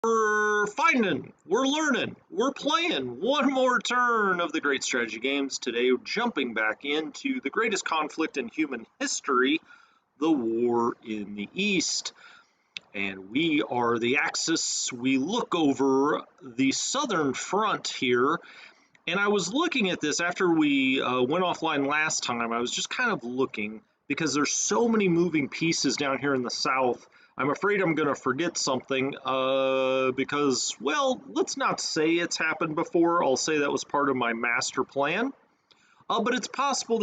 We're finding, we're learning, we're playing one more turn of the Great Strategy Games. Today, jumping back into the greatest conflict in human history, the war in the East. And we are the Axis. We look over the southern front here. And I was looking at this after we went offline last time. I was just kind of looking because there's so many moving pieces down here in the south. I'm afraid I'm going to forget something because, well, let's not say it's happened before. I'll say that was part of my master plan. But it's possible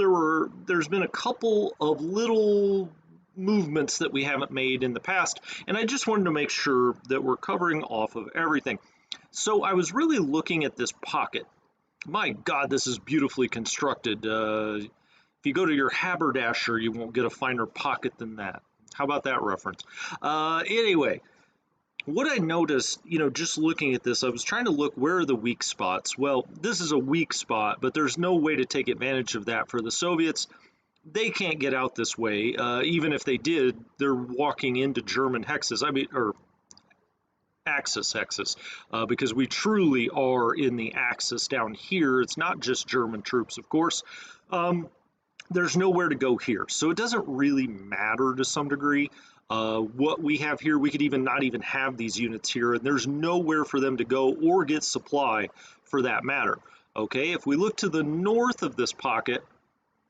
there's been a couple of little movements that we haven't made in the past, and I just wanted to make sure that we're covering off of everything. So I was really looking at this pocket. My God, this is beautifully constructed. If you go to your haberdasher, you won't get a finer pocket than that. How about that reference? Anyway, what I noticed, just looking at this, I was trying to look where are the weak spots. Well, this is a weak spot, but there's no way to take advantage of that for the Soviets. They can't get out this way. Even if they did, they're walking into German hexes. Or Axis hexes, because we truly are in the Axis down here. It's not just German troops, of course. There's nowhere to go here, so it doesn't really matter to some degree. What we have here, we could even not even have these units here, and there's nowhere for them to go or get supply for that matter. Okay, if we look to the north of this pocket,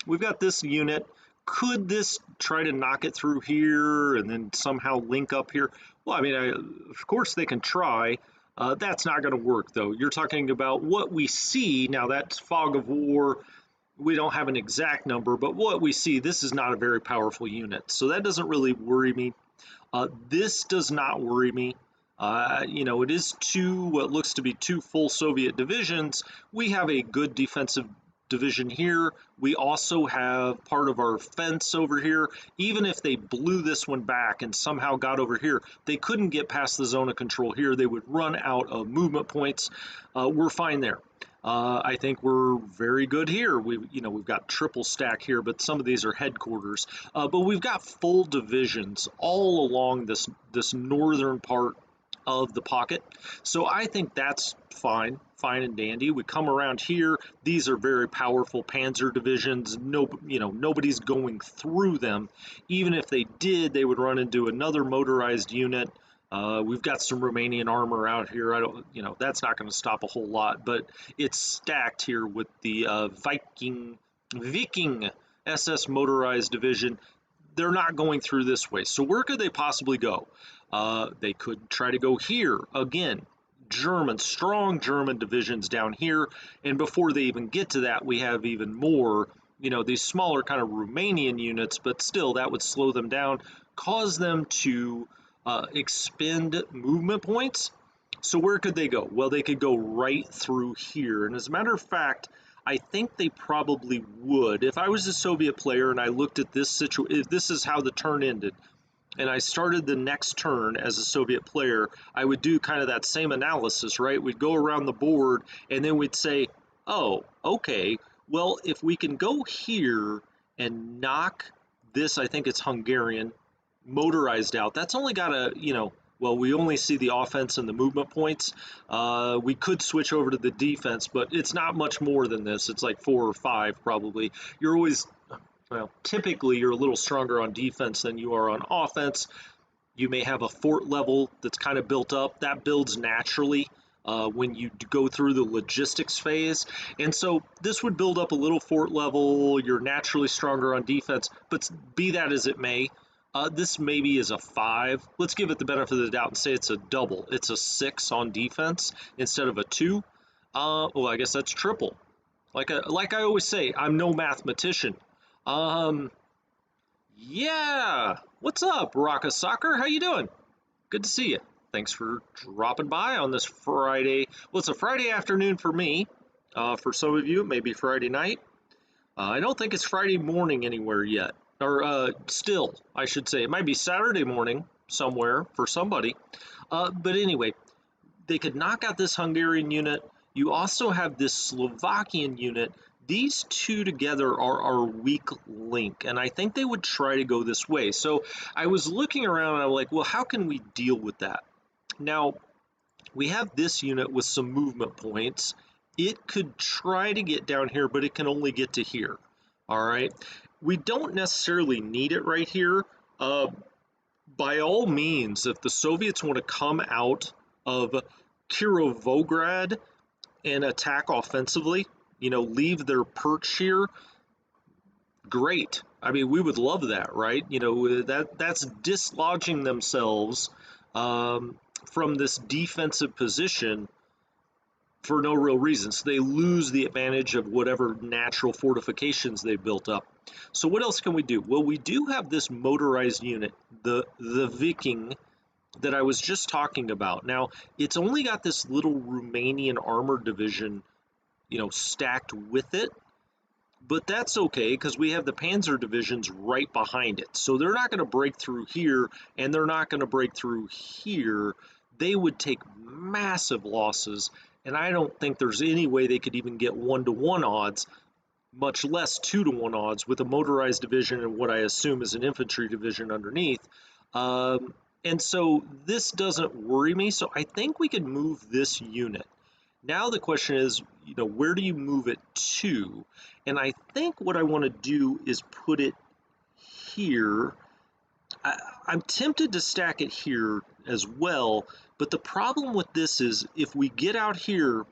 we've got this unit. Could this try to knock it through here and then somehow link up here? Well, I mean, of course they can try. That's not going to work, though. You're talking about what we see. Now, that's fog of war. We don't have an exact number, but what we see, this is not a very powerful unit. So that doesn't really worry me. This does not worry me. It is what looks to be two full Soviet divisions. We have a good defensive division here. We also have part of our fence over here. Even if they blew this one back and somehow got over here, they couldn't get past the zone of control here. They would run out of movement points. We're fine there. I think we're very good here. We've got triple stack here, but some of these are headquarters. But we've got full divisions all along this northern part of the pocket. So I think that's fine and dandy. We come around here. These are very powerful panzer divisions. Nobody's going through them. Even if they did, they would run into another motorized unit. We've got some Romanian armor out here. That's not going to stop a whole lot, but it's stacked here with the Viking SS motorized division. They're not going through this way. So where could they possibly go? They could try to go here. Again, strong German divisions down here. And before they even get to that, we have even more, these smaller kind of Romanian units, but still that would slow them down, cause them to expend movement points. So where could they go? Well, they could go right through here. And as a matter of fact, I think they probably would. If I was a Soviet player and I looked at this situation, if this is how the turn ended, and I started the next turn as a Soviet player, I would do kind of that same analysis, right? We'd go around the board and then we'd say, oh, okay, well, if we can go here and knock this, I think it's Hungarian, motorized out, that's only got we only see the offense and the movement points. We could switch over to the defense, but it's not much more than this. It's like 4 or 5 probably. Typically you're a little stronger on defense than you are on offense. You may have a fort level that's kind of built up. That builds naturally when you go through the logistics phase. And so this would build up a little fort level. You're naturally stronger on defense, but be that as it may, this maybe is a 5. Let's give it the benefit of the doubt and say it's a double. It's a 6 on defense instead of a 2. I guess that's triple. Like I always say, I'm no mathematician. Yeah. What's up, Rocka Soccer? How you doing? Good to see you. Thanks for dropping by on this Friday. Well, it's a Friday afternoon for me. For some of you, it may be Friday night. I don't think it's Friday morning anywhere yet. Or still, I should say. It might be Saturday morning somewhere for somebody. But anyway, they could knock out this Hungarian unit. You also have this Slovakian unit. These two together are our weak link, and I think they would try to go this way. So I was looking around and I'm like, well, how can we deal with that? Now, We have this unit with some movement points. It could try to get down here, but it can only get to here. All right. We don't necessarily need it right here. By all means, if the Soviets want to come out of Kirovograd and attack offensively, leave their perch here, great. I mean, we would love that, right? That's dislodging themselves from this defensive position for no real reason. So they lose the advantage of whatever natural fortifications they built up. So what else can we do? Well, we do have this motorized unit, the Viking, that I was just talking about. Now, it's only got this little Romanian armored division, stacked with it, but that's okay because we have the Panzer divisions right behind it. So they're not going to break through here, and they're not going to break through here. They would take massive losses, and I don't think there's any way they could even get 1-to-1 odds, much less 2-to-1 odds with a motorized division and what I assume is an infantry division underneath. And so this doesn't worry me. So I think we could move this unit. Now the question is, where do you move it to? And I think what I want to do is put it here. I'm tempted to stack it here as well, but the problem with this is if we get out here,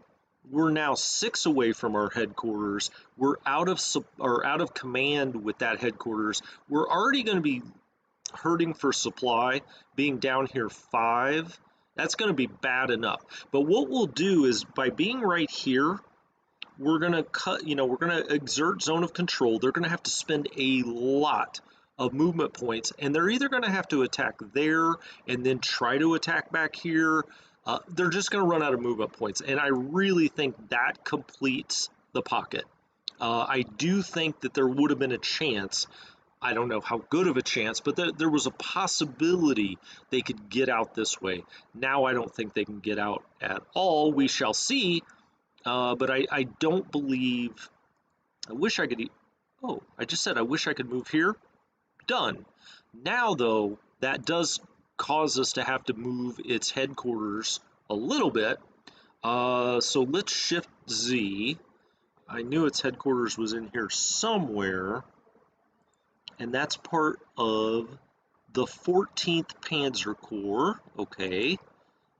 we're now 6 away from our headquarters. We're out of command with that headquarters. We're already going to be hurting for supply, being down here 5. That's going to be bad enough. But what we'll do is by being right here, we're going to we're going to exert zone of control. They're going to have to spend a lot of movement points, and they're either going to have to attack there and then try to attack back here. They're just going to run out of movement points, and I really think that completes the pocket. I do think that there would have been a chance. I don't know how good of a chance, but there was a possibility they could get out this way. Now I don't think they can get out at all. We shall see. But I don't believe. I wish I could. Oh, I just said I wish I could move here. Done. Now, though, that does cause us to have to move its headquarters a little bit. So let's shift Z. I knew its headquarters was in here somewhere. And that's part of the 14th Panzer Corps. Okay.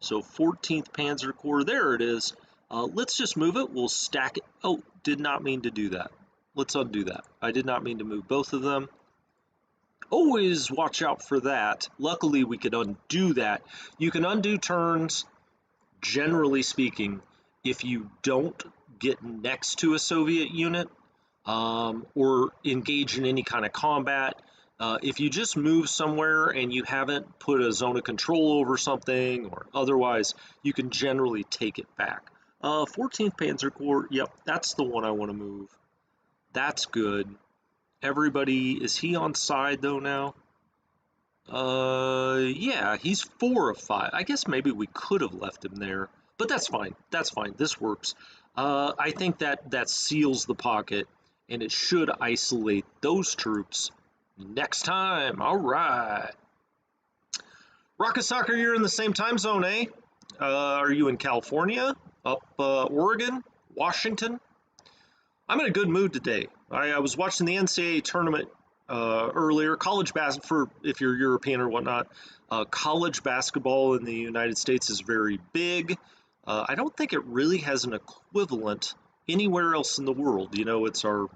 So 14th Panzer Corps, there it is. Let's just move it. We'll stack it. Oh, did not mean to do that. Let's undo that. I did not mean to move both of them. Always watch out for that. Luckily, we could undo that. You can undo turns, generally speaking, if you don't get next to a Soviet unit or engage in any kind of combat. If you just move somewhere and you haven't put a zone of control over something or otherwise, you can generally take it back. 14th Panzer Corps, yep, that's the one I want to move. That's good. Everybody, is he on side though now? Yeah, he's 4 of 5. I guess maybe we could have left him there, but that's fine. That's fine. This works. I think that seals the pocket, and it should isolate those troops next time. All right. Rocket Soccer, you're in the same time zone, eh? Are you in California? Up Oregon? Washington? I'm in a good mood today. I was watching the NCAA tournament earlier. College basketball, if you're European or whatnot, college basketball in the United States is very big. I don't think it really has an equivalent anywhere else in the world. It's our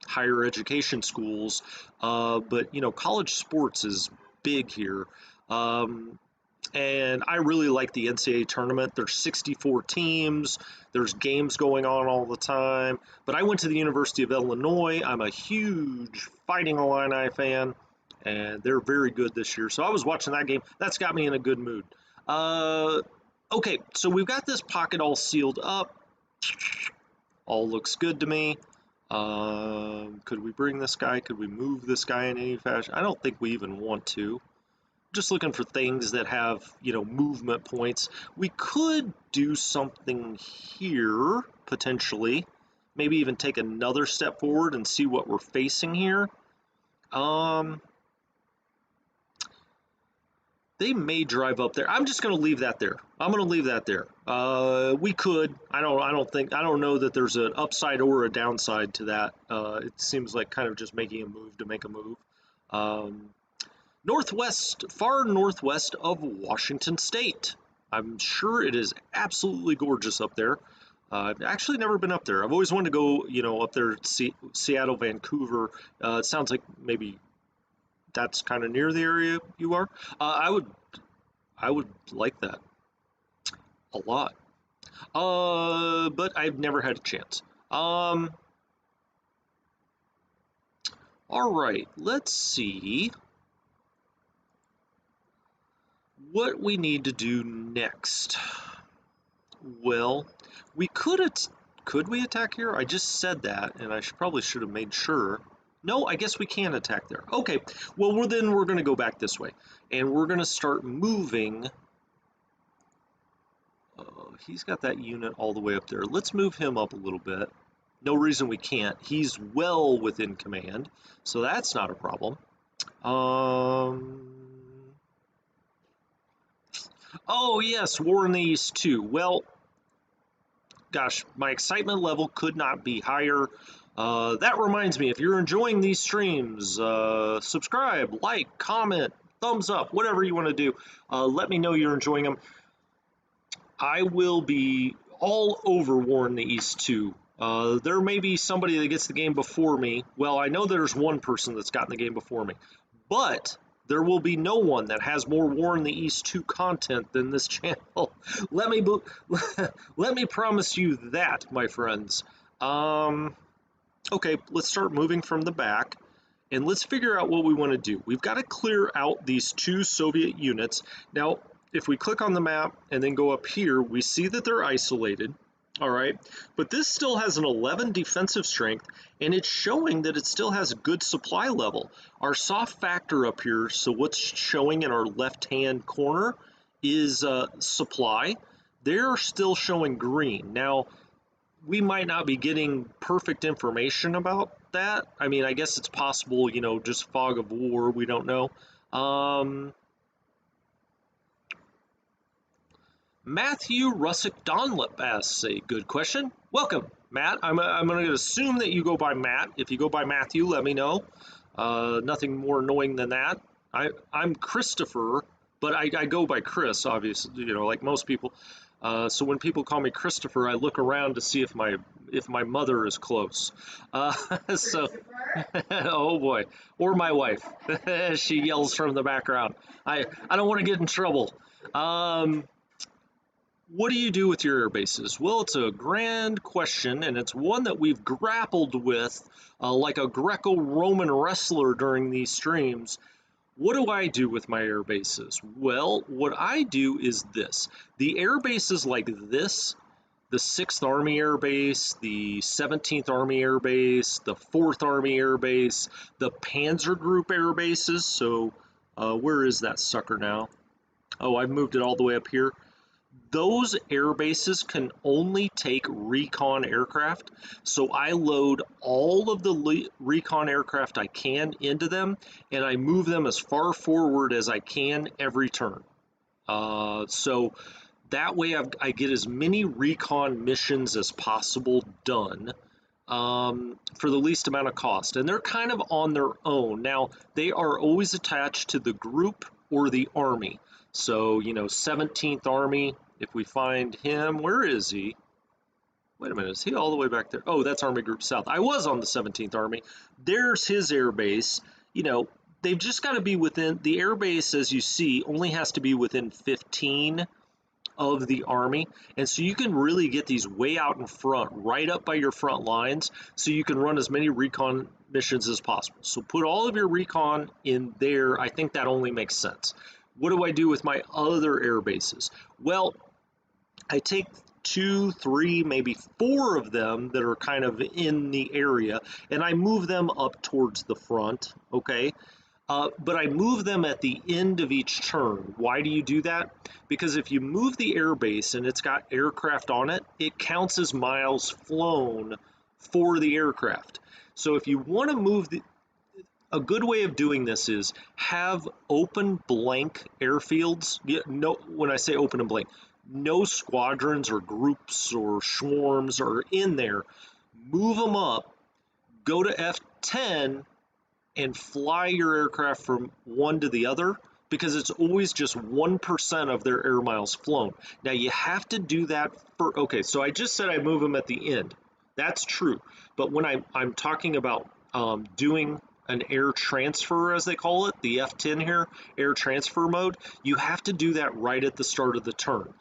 higher education schools, but college sports is big here. And I really like the NCAA tournament. There's 64 teams. There's games going on all the time. But I went to the University of Illinois. I'm a huge Fighting Illini fan, and they're very good this year. So I was watching that game. That's got me in a good mood. Okay, so we've got this pocket all sealed up. All looks good to me. Could we bring this guy? Could we move this guy in any fashion? I don't think we even want to. Just looking for things that have, movement points. We could do something here, potentially. Maybe even take another step forward and see what we're facing here. They may drive up there. I'm just going to leave that there. I'm going to leave that there. We could. I don't know that there's an upside or a downside to that. It seems like kind of just making a move to make a move. Far northwest of Washington State. I'm sure it is absolutely gorgeous up there. I've actually never been up there. I've always wanted to go, up there, Seattle, Vancouver. It sounds like maybe that's kind of near the area you are. I would like that a lot. But I've never had a chance. All right, let's see what we need to do next. Well, we could we attack here? I just said that, and I probably should have made sure. No, I guess we can attack there. Okay, well, then we're going to go back this way, and we're going to start moving. He's got that unit all the way up there. Let's move him up a little bit. No reason we can't. He's well within command, so that's not a problem. Oh, yes, War in the East, too. Well, gosh, my excitement level could not be higher. That reminds me, if you're enjoying these streams, subscribe, like, comment, thumbs up, whatever you want to do. Let me know you're enjoying them. I will be all over War in the East too. There may be somebody that gets the game before me. Well, I know there's one person that's gotten the game before me, but there will be no one that has more War in the East 2 content than this channel. let me promise you that, my friends. Okay, let's start moving from the back, and let's figure out what we want to do. We've got to clear out these 2 Soviet units. Now, if we click on the map and then go up here, we see that they're isolated, all right? But this still has an 11 defensive strength, and it's showing that it still has a good supply level. Our soft factor up here, so what's showing in our left-hand corner is supply. They're still showing green. Now, we might not be getting perfect information about that. I mean, I guess it's possible, just fog of war, we don't know. Matthew Russick Donlip asks a good question. Welcome, Matt. I'm going to assume that you go by Matt. If you go by Matthew, let me know. Nothing more annoying than that. I'm Christopher, but I go by Chris, obviously, like most people. So when people call me Christopher, I look around to see if my mother is close. So, oh boy, or my wife. She yells from the background. I don't want to get in trouble. What do you do with your air bases? Well, it's a grand question, and it's one that we've grappled with like a Greco-Roman wrestler during these streams. What do I do with my air bases? Well, what I do is this. The air bases like this, the 6th Army Air Base, the 17th Army Air Base, the 4th Army Air Base, the Panzer Group Air Bases. So where is that sucker now? Oh, I've moved it all the way up here. Those air bases can only take recon aircraft, so I load all of the recon aircraft I can into them, and I move them as far forward as I can every turn. So that way I get as many recon missions as possible done for the least amount of cost, and they're kind of on their own. Now, they are always attached to the group or the army. So, 17th Army, if we find him, where is he? Wait a minute, is he all the way back there? Oh, that's Army Group South. I was on the 17th Army. There's his air base. They've just got to be within, the air base, as you see, only has to be within 15 of the Army. And so you can really get these way out in front, right up by your front lines, so you can run as many recon missions as possible. So put all of your recon in there. I think that only makes sense. What do I do with my other air bases? Well, I take 2, 3, maybe 4 of them that are kind of in the area, and I move them up towards the front, okay? But I move them at the end of each turn. Why do you do that? Because if you move the air base and it's got aircraft on it, it counts as miles flown for the aircraft. So if you want to move a good way of doing this is have open blank airfields. No, when I say open and blank, no squadrons or groups or swarms are in there. Move them up, go to F10, and fly your aircraft from one to the other, because it's always just 1% of their air miles flown. Now you have to do that for, okay, so I just said I move them at the end. That's true. But when I'm talking about doing an air transfer, as they call it, the F10 here, air transfer mode, you have to do that right at the start of the turn.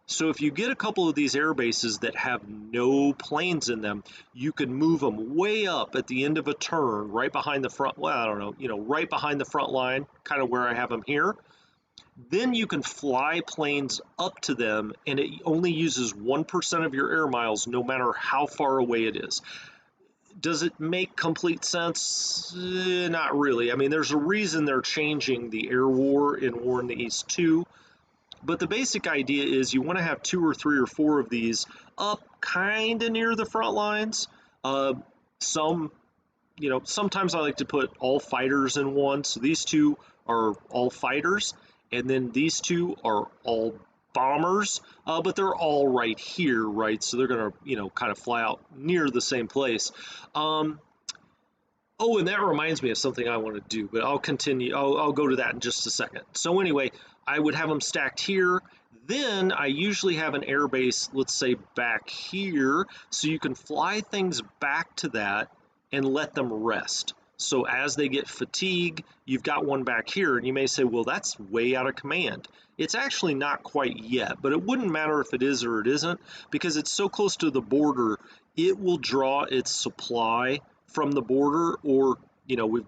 So if you get a couple of these air bases that have no planes in them, you can move them way up at the end of a turn, right behind the front, well, I don't know, right behind the front line, kind of where I have them here. Then you can fly planes up to them, and it only uses 1% of your air miles, no matter how far away it is. Does it make complete sense? Not really. I mean, there's a reason they're changing the air war in War in the East 2. But the basic idea is you want to have 2 or 3 or 4 of these up kind of near the front lines. Sometimes I like to put all fighters in one. So these 2 are all fighters, and then these 2 are all bombers, but they're all right here, right? So they're going to, kind of fly out near the same place. Oh, and that reminds me of something I want to do, but I'll continue. I'll go to that in just a second. So anyway, I would have them stacked here. Then I usually have an air base, let's say back here, so you can fly things back to that and let them rest. So as they get fatigue, you've got one back here, and you may say, well, that's way out of command. It's actually not quite yet, but it wouldn't matter if it is or it isn't, because it's so close to the border, it will draw its supply from the border, or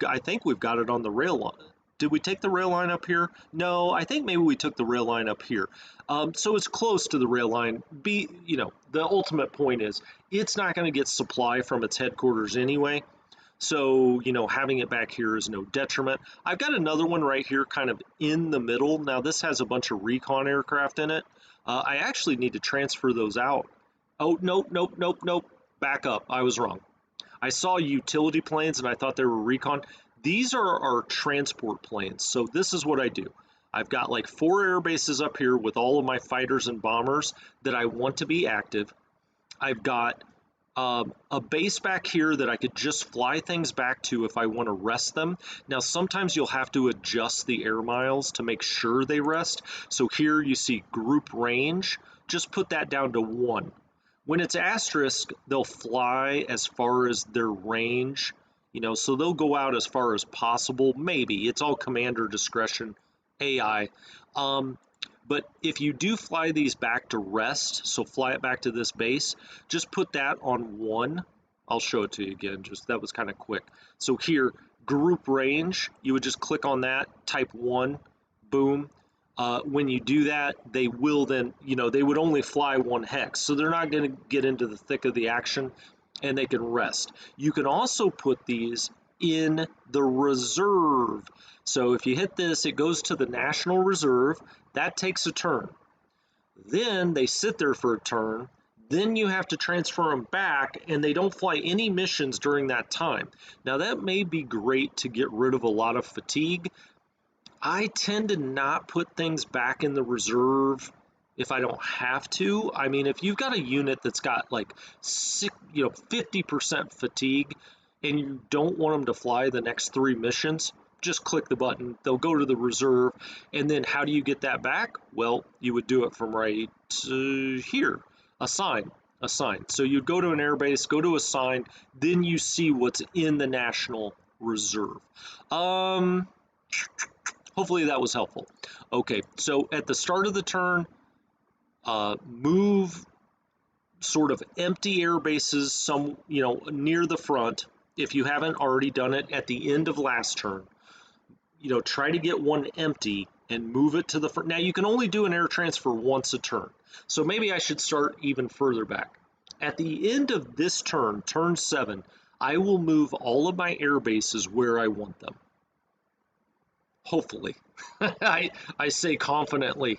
I think we've got it on the rail line. Did we take the rail line up here? No, I think maybe we took the rail line up here. So it's close to the rail line. The ultimate point is it's not going to get supply from its headquarters anyway. So, having it back here is no detriment. I've got another one right here kind of in the middle. Now this has a bunch of recon aircraft in it. I actually need to transfer those out. Oh, nope. Back up. I was wrong. I saw utility planes and I thought they were recon. These are our transport planes. So this is what I do. I've got like 4 air bases up here with all of my fighters and bombers that I want to be active. I've got a base back here that I could just fly things back to if I want to rest them. Now sometimes you'll have to adjust the air miles to make sure they rest. So here you see group range. Just put that down to 1. When it's asterisk, they'll fly as far as their range, so they'll go out as far as possible. Maybe it's all commander discretion, AI. But if you do fly these back to rest, so fly it back to this base, just put that on 1. I'll show it to you again. That was kind of quick. So here, group range, you would just click on that, type 1, boom. When you do that, they will then, they would only fly 1 hex. So they're not going to get into the thick of the action, and they can rest. You can also put these in the reserve. So if you hit this, it goes to the National Reserve. That takes a turn. Then they sit there for a turn. Then you have to transfer them back, and they don't fly any missions during that time. Now that may be great to get rid of a lot of fatigue. I tend to not put things back in the reserve if I don't have to. I mean, if you've got a unit that's got like 50% fatigue and you don't want them to fly the next 3 missions, just click the button. They'll go to the reserve. And then how do you get that back? Well, you would do it from right here. Assign. So you'd go to an airbase, go to assign, then you see what's in the National Reserve. Hopefully that was helpful. Okay, so at the start of the turn, move sort of empty air bases near the front. If you haven't already done it at the end of last turn, try to get one empty and move it to the front. Now you can only do an air transfer once a turn, so maybe I should start even further back. At the end of this turn, turn 7, I will move all of my air bases where I want them. Hopefully. I say confidently.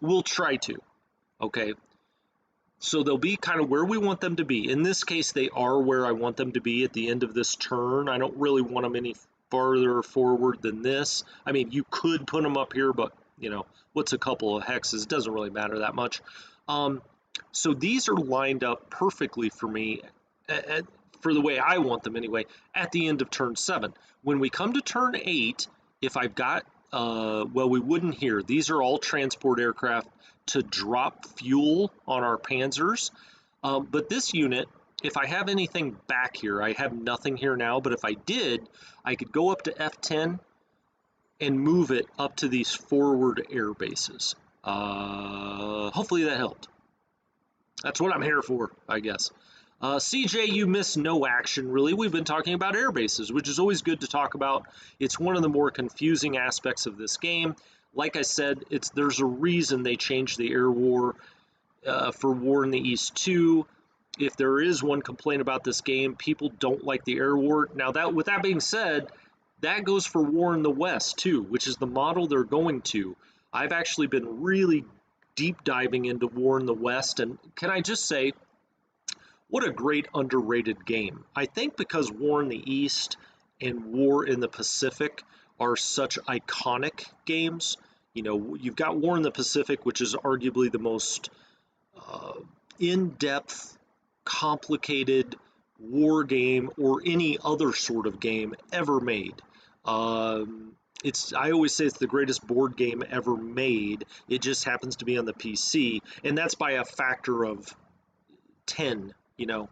We'll try to. Okay. So they'll be kind of where we want them to be. In this case, they are where I want them to be at the end of this turn. I don't really want them any farther forward than this. I mean, you could put them up here, but, you know, what's a couple of hexes? It doesn't really matter that much. So these are lined up perfectly for me, for the way I want them anyway, at the end of turn 7. When we come to turn 8, if I've got, well, we wouldn't here. These are all transport aircraft to drop fuel on our Panzers. But this unit, if I have anything back here, I have nothing here now, but if I did, I could go up to F10 and move it up to these forward air bases. Hopefully that helped. That's what I'm here for, I guess. CJ, you missed no action, really. We've been talking about air bases, which is always good to talk about. It's one of the more confusing aspects of this game. Like I said, there's a reason they changed the air war for War in the East 2. If there is one complaint about this game, people don't like the air war. Now, with that being said, that goes for War in the West too, which is the model they're going to. I've actually been really deep diving into War in the West, and can I just say, what a great underrated game. I think because War in the East and War in the Pacific are such iconic games. You know, you've got War in the Pacific, which is arguably the most in-depth, complicated war game or any other sort of game ever made. I always say it's the greatest board game ever made. It just happens to be on the PC, and that's by a factor of 10, you know.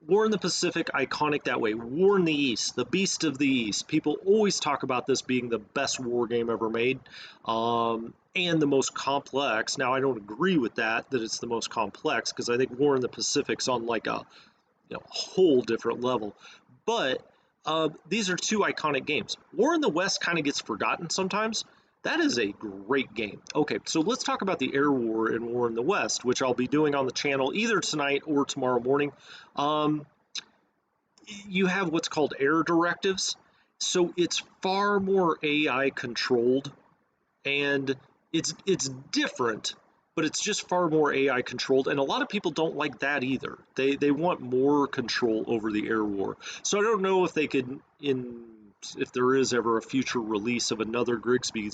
War in the Pacific, iconic that way. War in the East, the Beast of the East. People always talk about this being the best war game ever made, and the most complex. Now, I don't agree with that it's the most complex, because I think War in the Pacific's on like a whole different level. But these are two iconic games. War in the West kind of gets forgotten sometimes. That is a great game. Okay, so let's talk about the Air War and War in the West, which I'll be doing on the channel either tonight or tomorrow morning. You have what's called air directives. So it's far more AI controlled, and it's different, but it's just far more AI controlled, and a lot of people don't like that either. They want more control over the air war. So I don't know if they could, if there is ever a future release of another Grigsby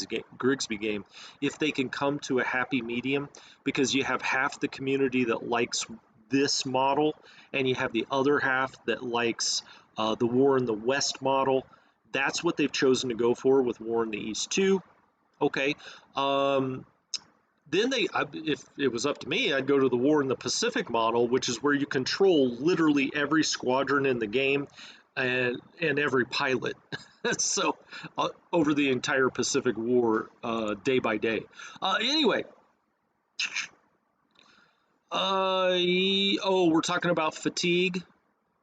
game, if they can come to a happy medium, because you have half the community that likes this model, and you have the other half that likes the War in the West model. That's what they've chosen to go for with War in the East 2. Okay. Then if it was up to me, I'd go to the War in the Pacific model, which is where you control literally every squadron in the game and every pilot. So over the entire Pacific War, day by day. Anyway. We're talking about fatigue.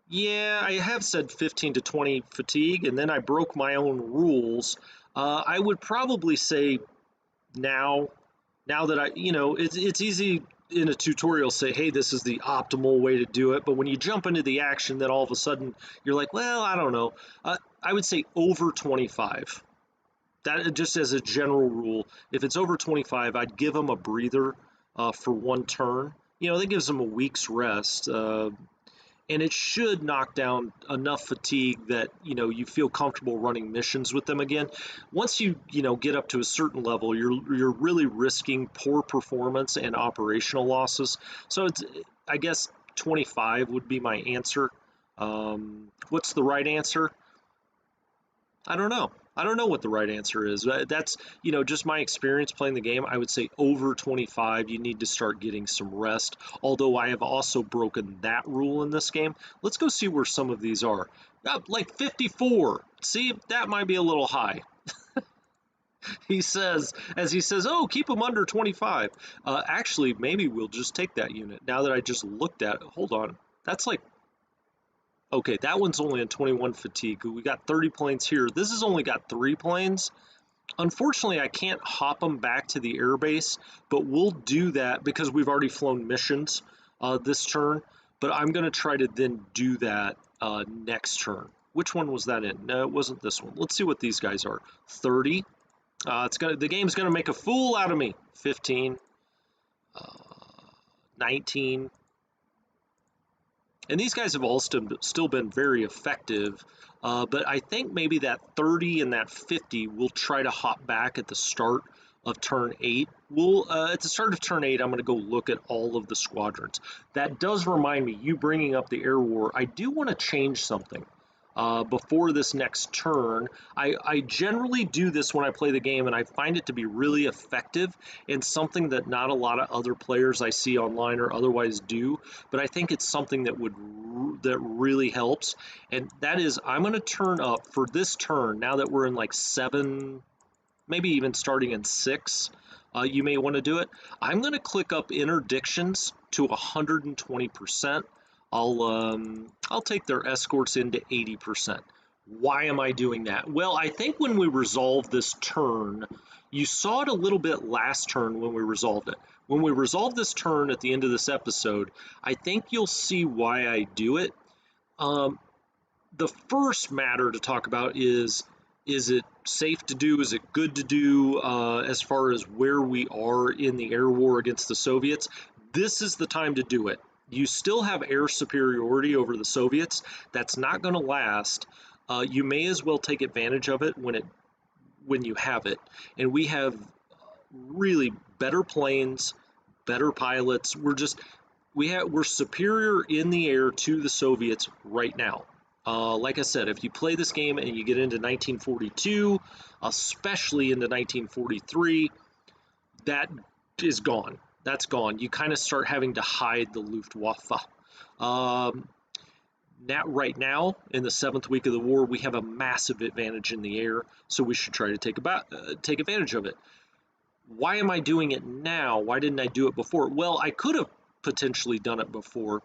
Yeah, I have said 15 to 20 fatigue, and then I broke my own rules. I would probably say now that it's easy in a tutorial say, hey, this is the optimal way to do it, but when you jump into the action, then all of a sudden you're like, well, I don't know. I would say over 25. That just as a general rule. If it's over 25, I'd give them a breather for one turn. That gives them a week's rest, and it should knock down enough fatigue that you feel comfortable running missions with them again. Once you get up to a certain level, you're really risking poor performance and operational losses. So I guess 25 would be my answer. What's the right answer? I don't know. I don't know what the right answer is. That's, just my experience playing the game. I would say over 25, you need to start getting some rest. Although I have also broken that rule in this game. Let's go see where some of these are. Like 54. See, that might be a little high. He says, oh, keep them under 25. Actually, maybe we'll just take that unit. Now that I just looked at it, hold on. That's like, okay, that one's only on 21 fatigue. We got 30 planes here. This has only got 3 planes. Unfortunately, I can't hop them back to the airbase, but we'll do that because we've already flown missions this turn. But I'm going to try to then do that next turn. Which one was that in? No, it wasn't this one. Let's see what these guys are. 30. The game's going to make a fool out of me. 15. 19. And these guys have all still been very effective, but I think maybe that 30 and that 50 will try to hop back at the start of turn 8. At the start of turn 8, I'm going to go look at all of the squadrons. That does remind me, you bringing up the air war, I do want to change something. Before this next turn. I generally do this when I play the game, and I find it to be really effective and something that not a lot of other players I see online or otherwise do, but I think it's something that really helps, and that is I'm going to turn up for this turn, now that we're in like 7, maybe even starting in 6, you may want to do it. I'm going to click up interdictions to 120%. I'll take their escorts into 80%. Why am I doing that? Well, I think when we resolve this turn, you saw it a little bit last turn when we resolved it. When we resolve this turn at the end of this episode, I think you'll see why I do it. The first matter to talk about is it safe to do? Is it good to do as far as where we are in the air war against the Soviets? This is the time to do it. You still have air superiority over the Soviets. That's not going to last. You may as well take advantage of it when you have it. And we have really better planes, better pilots. We're superior in the air to the Soviets right now. Like I said, if you play this game and you get into 1942, especially into 1943, that is gone. That's gone. You kind of start having to hide the Luftwaffe. Right now, in the 7th week of the war, we have a massive advantage in the air, so we should try to take advantage of it. Why am I doing it now? Why didn't I do it before? Well, I could have potentially done it before,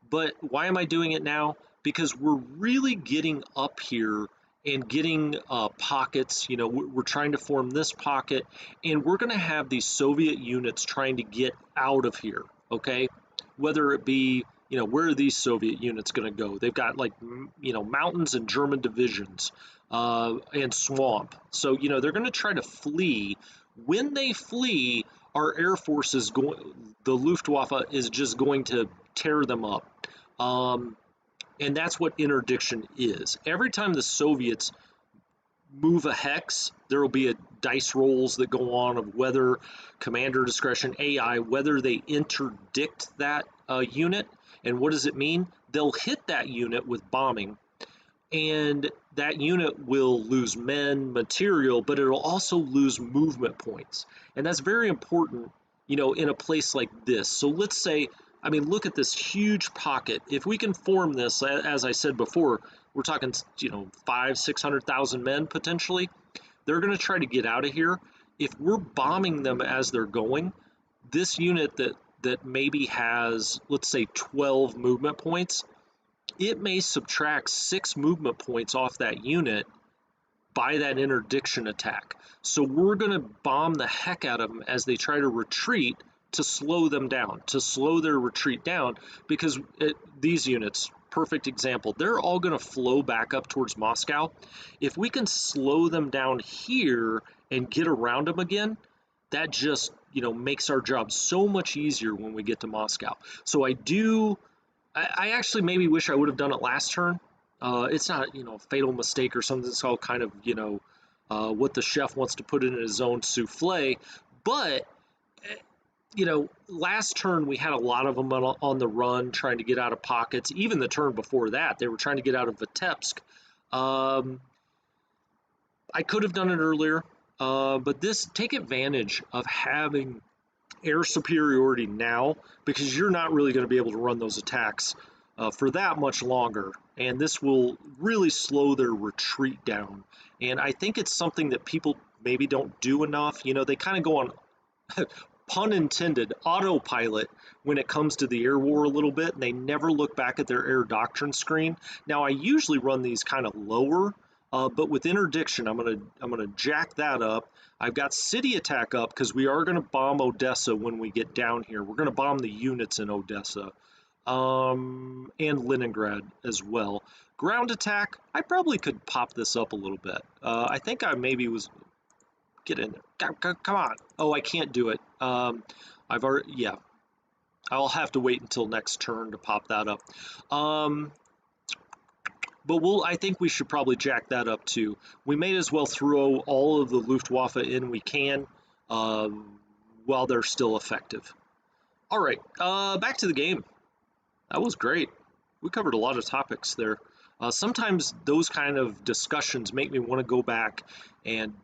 but why am I doing it now? Because we're really getting up here and getting pockets. You know, we're trying to form this pocket, and we're going to have these Soviet units trying to get out of here, okay? Whether it be, you know, where are these Soviet units going to go? They've got, like, you know, mountains and German divisions and swamp. So, you know, they're going to try to flee. When they flee, our Air Force is the Luftwaffe is just going to tear them up. And that's what interdiction is. Every time the Soviets move a hex, there will be a dice rolls that go on of whether commander discretion, AI, whether they interdict that unit. And what does it mean? They'll hit that unit with bombing, and that unit will lose men, material, but it'll also lose movement points. And that's very important, you know, in a place like this. So let's say, I mean, look at this huge pocket. If we can form this, as I said before, we're talking, you know, 500,000-600,000 men potentially. They're going to try to get out of here. If we're bombing them as they're going, this unit that maybe has, let's say, 12 movement points, it may subtract 6 movement points off that unit by that interdiction attack. So we're going to bomb the heck out of them as they try to retreat, to slow them down, to slow their retreat down, because these units, perfect example, they're all going to flow back up towards Moscow. If we can slow them down here and get around them again, that just, you know, makes our job so much easier when we get to Moscow. So I actually maybe wish I would have done it last turn. It's not, you know, a fatal mistake or something. It's all kind of, you know, what the chef wants to put in his own souffle. But you know, last turn we had a lot of them on the run trying to get out of pockets. Even the turn before that, they were trying to get out of Vitebsk. I could have done it earlier, but take advantage of having air superiority now, because you're not really going to be able to run those attacks for that much longer, and this will really slow their retreat down. And I think it's something that people maybe don't do enough. You know, they kind of go on pun intended, autopilot when it comes to the air war a little bit, and they never look back at their air doctrine screen. Now, I usually run these kind of lower, but with interdiction, I'm gonna jack that up. I've got city attack up because we are gonna bomb Odessa when we get down here. We're gonna bomb the units in Odessa, and Leningrad as well. Ground attack, I probably could pop this up a little bit. I think I maybe was. Get in there. Come on. Oh, I can't do it. I've already, yeah. I'll have to wait until next turn to pop that up. Um, but I think we should probably jack that up too. We may as well throw all of the Luftwaffe in we can while they're still effective. All right, back to the game. That was great. We covered a lot of topics there. Sometimes those kind of discussions make me want to go back and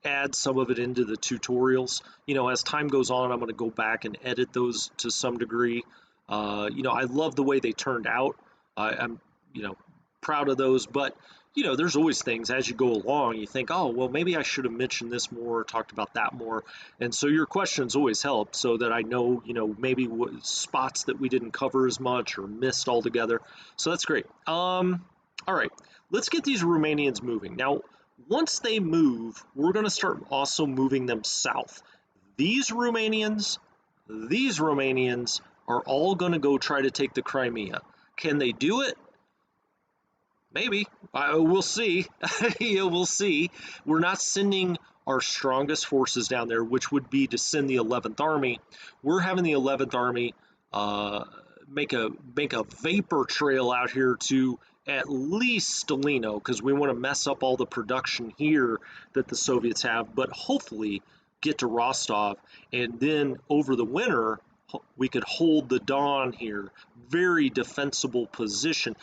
add some of it into the tutorials. You know, as time goes on, I'm going to go back and edit those to some degree. You know, I love the way they turned out. I'm, you know, proud of those, but you know, there's always things as you go along, you think, oh, well, maybe I should have mentioned this more, talked about that more. And so your questions always help so that I know, you know, maybe what spots that we didn't cover as much or missed altogether. So that's great. All right, let's get these Romanians moving. Now, once they move, we're going to start also moving them south. These Romanians are all going to go try to take the Crimea. Can they do it? Maybe. We'll see. Yeah, we'll see. We're not sending our strongest forces down there, which would be to send the 11th Army. We're having the 11th Army make a vapor trail out here to at least Stalino, because we want to mess up all the production here that the Soviets have, but hopefully get to Rostov, and then over the winter we could hold the Don here. Very defensible position.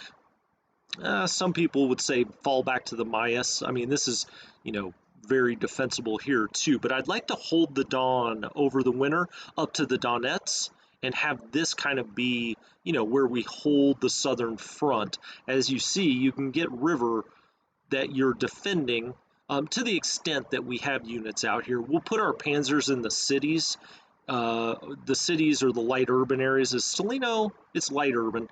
Some people would say fall back to the Mayas. I mean, this is, you know, very defensible here too. But I'd like to hold the Don over the winter up to the Donets and have this kind of be, you know, where we hold the southern front. As you see, you can get river that you're defending to the extent that we have units out here. We'll put our panzers in the cities. The cities or the light urban areas. Is Stalino, it's light urban.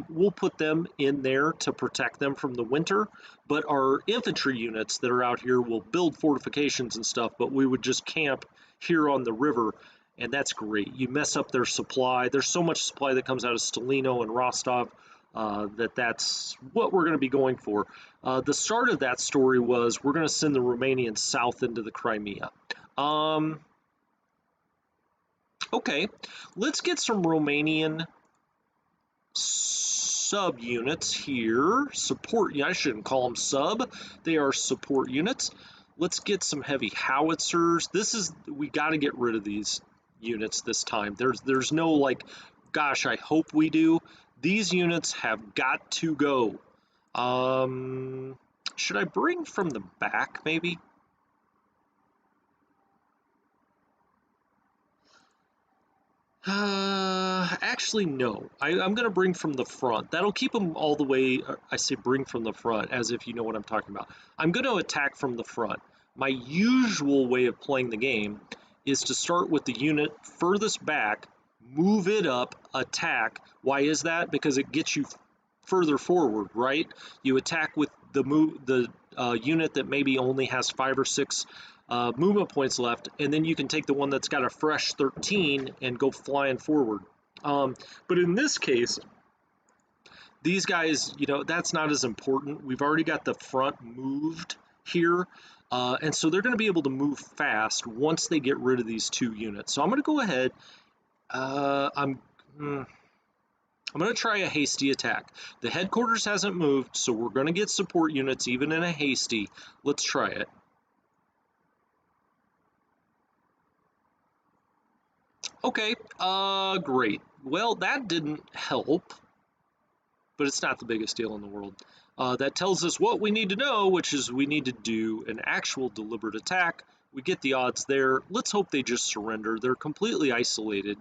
We'll put them in there to protect them from the winter, but our infantry units that are out here will build fortifications and stuff, but we would just camp here on the river, and that's great. You mess up their supply. There's so much supply that comes out of Stalino and Rostov that's what we're going to be going for. The start of that story was we're going to send the Romanians south into the Crimea. Okay, let's get some Romanian subunits here. Support, I shouldn't call them sub. They are support units. Let's get some heavy howitzers. We got to get rid of these units this time. There's no like, gosh, I hope we do. These units have got to go. Should I bring from the back maybe? Actually, no. I'm going to bring from the front. That'll keep them all the way. I say bring from the front, as if you know what I'm talking about. I'm going to attack from the front. My usual way of playing the game is to start with the unit furthest back, move it up, attack. Why is that? Because it gets you further forward, right? You attack with the unit that maybe only has 5 or 6 movement points left, and then you can take the one that's got a fresh 13 and go flying forward. But in this case, these guys, you know, that's not as important. We've already got the front moved here, and so they're going to be able to move fast once they get rid of these 2 units. So I'm going to go ahead. I'm going to try a hasty attack. The headquarters hasn't moved, so we're going to get support units even in a hasty. Let's try it. Okay, great. Well, that didn't help, but it's not the biggest deal in the world. That tells us what we need to know, which is we need to do an actual deliberate attack. We get the odds there. Let's hope they just surrender. They're completely isolated.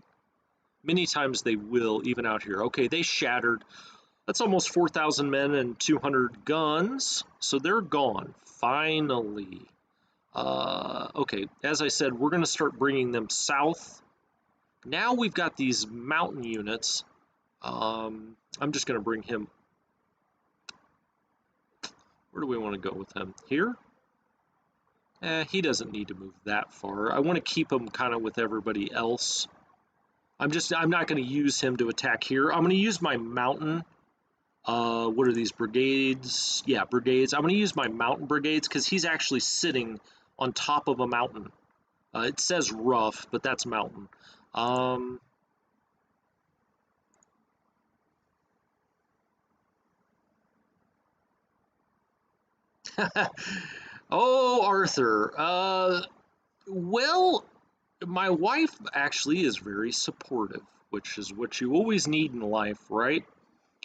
Many times they will, even out here. Okay, they shattered. That's almost 4,000 men and 200 guns. So they're gone, finally. Okay, as I said, we're going to start bringing them south. Now we've got these mountain units. I'm just going to bring him. Where do we want to go with him? Here? He doesn't need to move that far. I want to keep him kind of with everybody else. I'm not going to use him to attack here. I'm going to use my mountain. What are these brigades? Yeah, brigades. I'm going to use my mountain brigades because he's actually sitting on top of a mountain. It says rough, but that's mountain. Oh, Arthur. Well, my wife actually is very supportive, which is what you always need in life, right?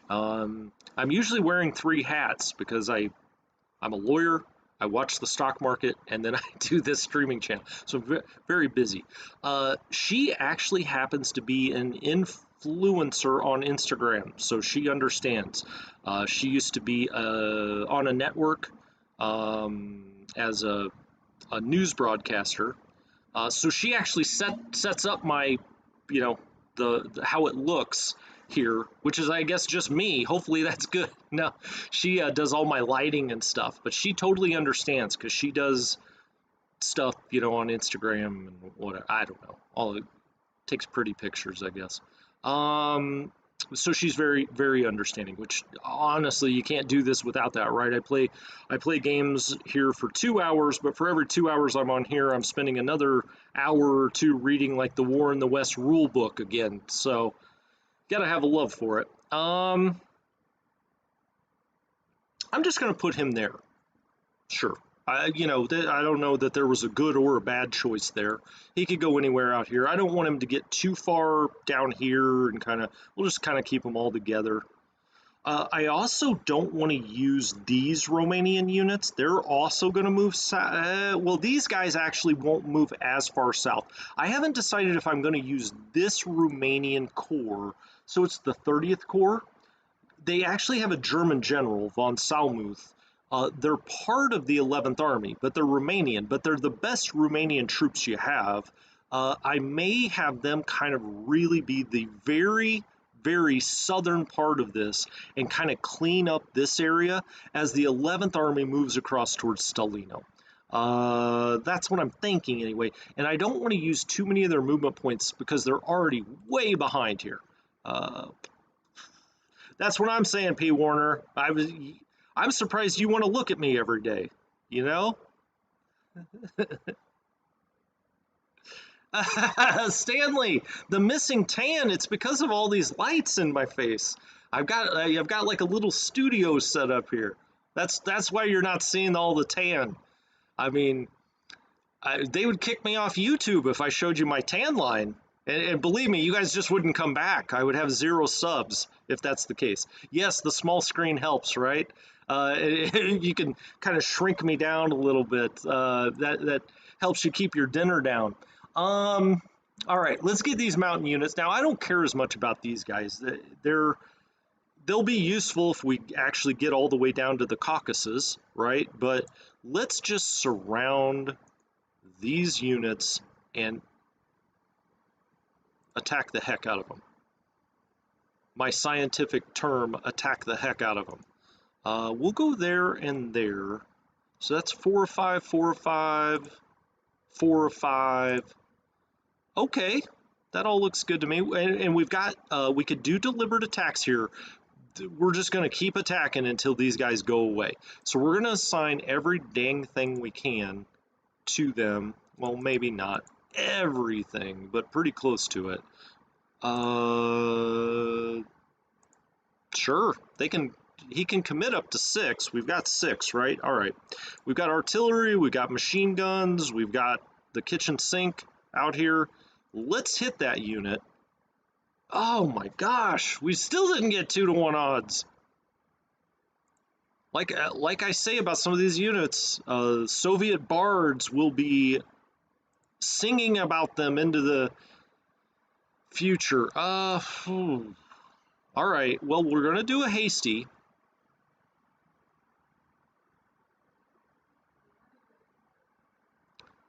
I'm usually wearing three hats because I'm a lawyer, I watch the stock market, and then I do this streaming channel. So very busy. She actually happens to be an influencer on Instagram, so she understands. She used to be on a network as a news broadcaster. So she actually sets up my, you know, the how it looks here, which is I guess just me. Hopefully that's good. No, she does all my lighting and stuff, but she totally understands because she does stuff, on Instagram and whatever. I don't know. All it takes pretty pictures, I guess. Um, so she's very, very understanding, which honestly you can't do this without that, right? I play games here for 2 hours, but for every 2 hours I'm on here, I'm spending another hour or two reading like the War in the West rule book again. So gotta have a love for it. I'm just gonna put him there. Sure. I don't know that there was a good or a bad choice there. He could go anywhere out here. I don't want him to get too far down here and we'll just kind of keep them all together. I also don't want to use these Romanian units. They're also going to move south. Well, these guys actually won't move as far south. I haven't decided if I'm going to use this Romanian corps. So it's the 30th Corps. They actually have a German general, von Salmuth. They're part of the 11th Army, but they're Romanian, but they're the best Romanian troops you have. I may have them kind of really be the very, very southern part of this and kind of clean up this area as the 11th Army moves across towards Stalino. That's what I'm thinking anyway, and I don't want to use too many of their movement points because they're already way behind here. That's what I'm saying, P. Warner. I'm surprised you want to look at me every day. You know, Stanley, the missing tan. It's because of all these lights in my face. I've got like a little studio set up here. That's why you're not seeing all the tan. I mean, they would kick me off YouTube if I showed you my tan line. And believe me, you guys just wouldn't come back. I would have 0 subs if that's the case. Yes, the small screen helps, right? You can kind of shrink me down a little bit. That helps you keep your dinner down. All right, let's get these mountain units. Now, I don't care as much about these guys. They'll be useful if we actually get all the way down to the Caucasus, right? But let's just surround these units and attack the heck out of them. My scientific term, attack the heck out of them. We'll go there and there. So that's 4 or 5, 4 or 5, 4 or 5. Okay, that all looks good to me. And we've got, we could do deliberate attacks here. We're just going to keep attacking until these guys go away. So we're going to assign every dang thing we can to them. Well, maybe not everything, but pretty close to it. Sure, he can commit up to 6. We've got 6, right? All right. We've got artillery, we've got machine guns, we've got the kitchen sink out here. Let's hit that unit. Oh my gosh, we still didn't get 2-to-1 odds. Like I say about some of these units, Soviet bards will be singing about them into the future. All right, well, we're going to do a hasty.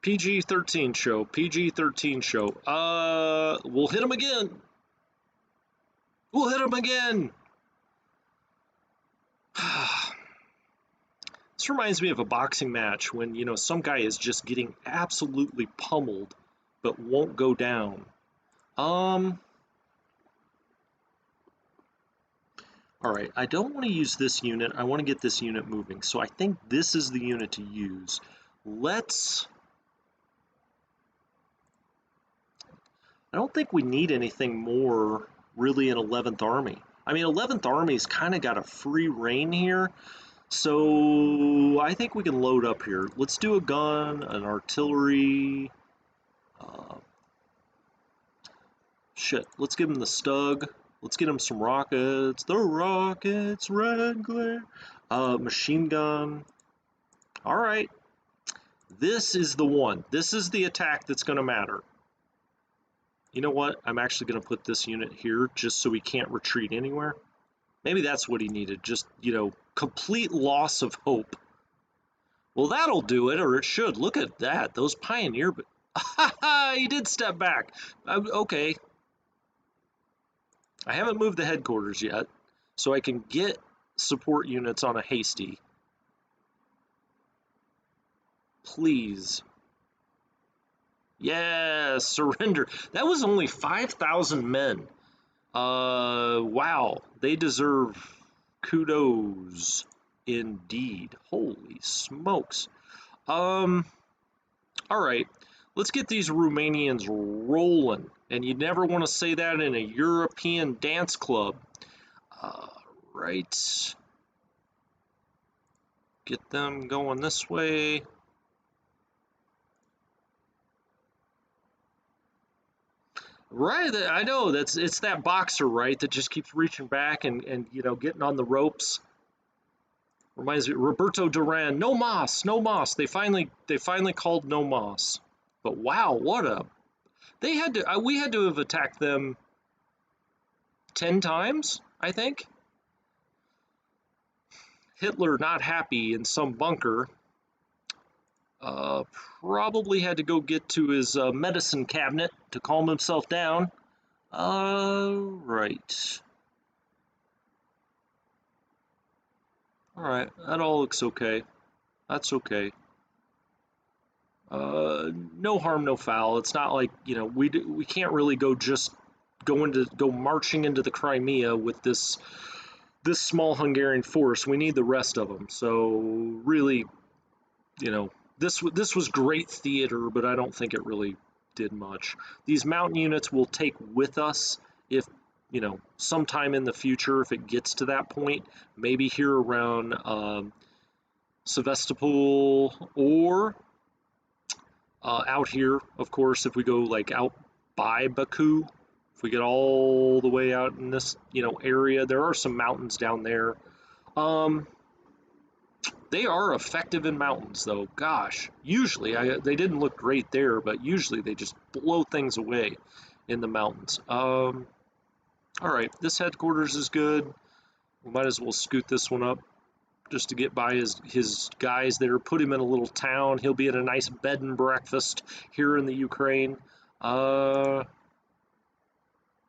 PG-13 show, PG-13 show. We'll hit him again. We'll hit him again. This reminds me of a boxing match when, some guy is just getting absolutely pummeled but won't go down. All right, I don't want to use this unit. I want to get this unit moving. So I think this is the unit to use. I don't think we need anything more really in 11th Army. I mean, 11th Army's kind of got a free reign here. So I think we can load up here. Let's do a gun, an artillery. Uh, Shit, let's give him the Stug. Let's get him some rockets. The rockets, red glare. Machine gun. All right. This is the one. This is the attack that's going to matter. You know what? I'm actually going to put this unit here just so he can't retreat anywhere. Maybe that's what he needed. Just, complete loss of hope. Well, that'll do it, or it should. Look at that. Those pioneer... He did step back. Okay. I haven't moved the headquarters yet, so I can get support units on a hasty. Please. Yes, surrender. That was only 5,000 men. Wow. They deserve kudos indeed. Holy smokes. All right. Let's get these Romanians rolling. And you never want to say that in a European dance club. Right. Get them going this way. Right, I know it's that boxer, right, that just keeps reaching back and getting on the ropes. Reminds me Roberto Duran. No mas, no mas. They finally called no mas. But wow, we had to have attacked them 10 times, I think. Hitler not happy in some bunker. Probably had to go get to his medicine cabinet to calm himself down. Right. Alright, that all looks okay. That's okay. No harm, no foul. It's not like, we can't really go marching into the Crimea with this small Hungarian force. We need the rest of them. So really, this was great theater, but I don't think it really did much. These mountain units we'll take with us if, sometime in the future, if it gets to that point, maybe here around Sevastopol or out here, of course, if we go like out by Baku, if we get all the way out in this, area, there are some mountains down there. They are effective in mountains, though. Gosh, usually they didn't look great there, but usually they just blow things away in the mountains. All right, this headquarters is good. We might as well scoot this one up just to get by his guys there, put him in a little town. He'll be at a nice bed and breakfast here in the Ukraine. Then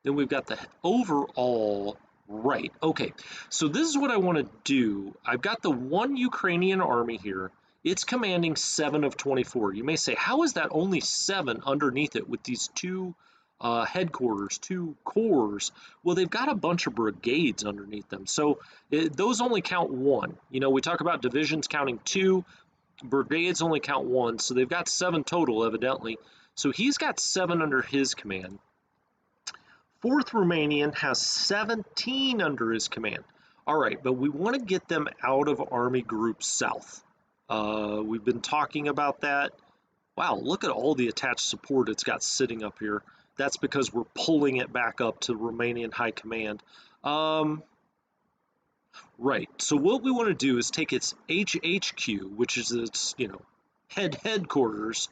we've got the overall, right, okay. So this is what I want to do. I've got the one Ukrainian army here. It's commanding 7 of 24. You may say, how is that only 7 underneath it with these two headquarters, 2 corps? Well, they've got a bunch of brigades underneath them. So those only count 1. We talk about divisions counting 2. Brigades only count 1. So they've got 7 total, evidently. So he's got 7 under his command. 4th Romanian has 17 under his command. All right, but we want to get them out of Army Group South. We've been talking about that. Wow, look at all the attached support it's got sitting up here. That's because we're pulling it back up to Romanian High Command. Right, so what we want to do is take its HHQ, which is its, headquarters,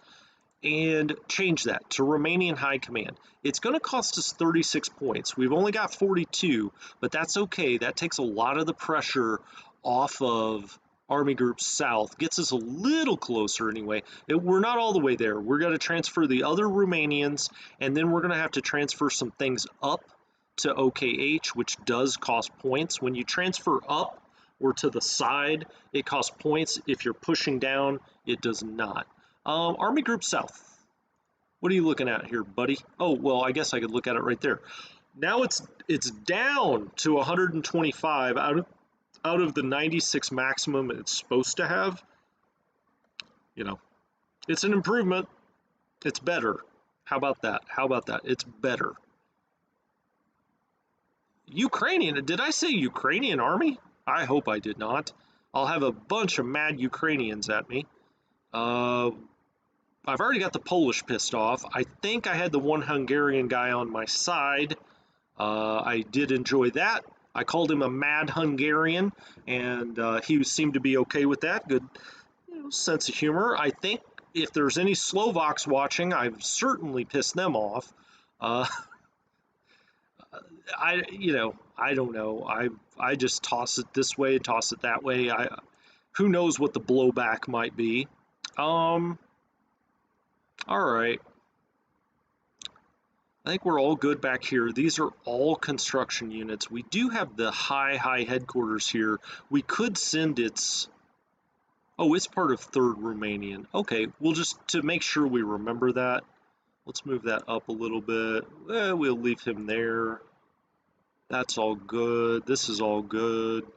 and change that to Romanian High Command. It's going to cost us 36 points. We've only got 42, but that's okay. That takes a lot of the pressure off of Army Group South, gets us a little closer anyway. We're not all the way there. We're going to transfer the other Romanians, and then we're going to have to transfer some things up to OKH, which does cost points. When you transfer up or to the side, it costs points. If you're pushing down, it does not. Army Group South. What are you looking at here, buddy? Oh, well, I guess I could look at it right there. Now it's down to 125 out of the 96 maximum it's supposed to have. It's an improvement. It's better. How about that? It's better. Ukrainian. Did I say Ukrainian army? I hope I did not. I'll have a bunch of mad Ukrainians at me. Uh, I've already got the Polish pissed off. I think I had the one Hungarian guy on my side. I did enjoy that. I called him a mad Hungarian, and he seemed to be okay with that. Good, sense of humor. I think if there's any Slovaks watching, I've certainly pissed them off. Uh, I don't know. I just toss it this way, toss it that way. Who knows what the blowback might be. All right. I think we're all good back here. These are all construction units. We do have the high headquarters here. We could send its... Oh, it's part of 3rd Romanian. Okay, we'll just, to make sure we remember that, let's move that up a little bit. We'll leave him there. That's all good. This is all good.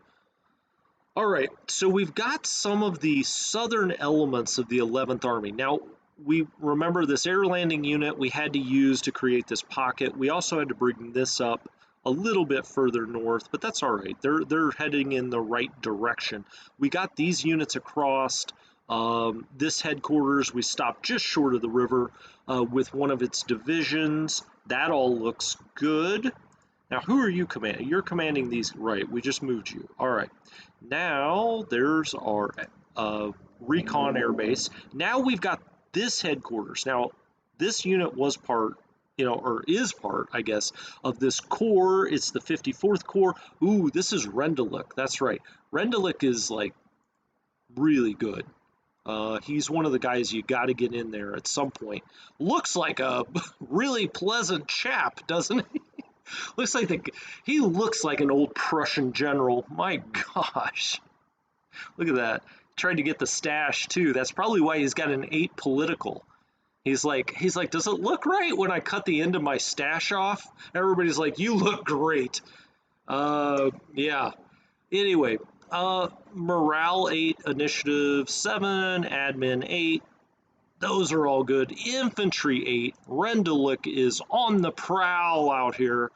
All right, so we've got some of the southern elements of the 11th Army. Now, we remember this air landing unit we had to use to create this pocket. We also had to bring this up a little bit further north, but that's all right. They're heading in the right direction. We got these units across. This headquarters, we stopped just short of the river with one of its divisions. That all looks good. Now, who are you commanding? You're commanding these, right? We just moved you. All right. Now, there's our recon airbase. Now we've got this headquarters. Now, this unit was part, or is part, I guess, of this corps. It's the 54th Corps. Ooh, this is Rendelik. That's right. Rendelik is, like, really good. He's one of the guys you got to get in there at some point. Looks like a really pleasant chap, doesn't he? He looks like an old Prussian general. My gosh. Look at that. Tried to get the stash too. That's probably why he's got an 8 political. He's like, does it look right when I cut the end of my stash off? Everybody's like, you look great. Yeah. Anyway, morale 8, initiative 7, admin 8. Those are all good. Infantry 8. Rendelik is on the prowl out here.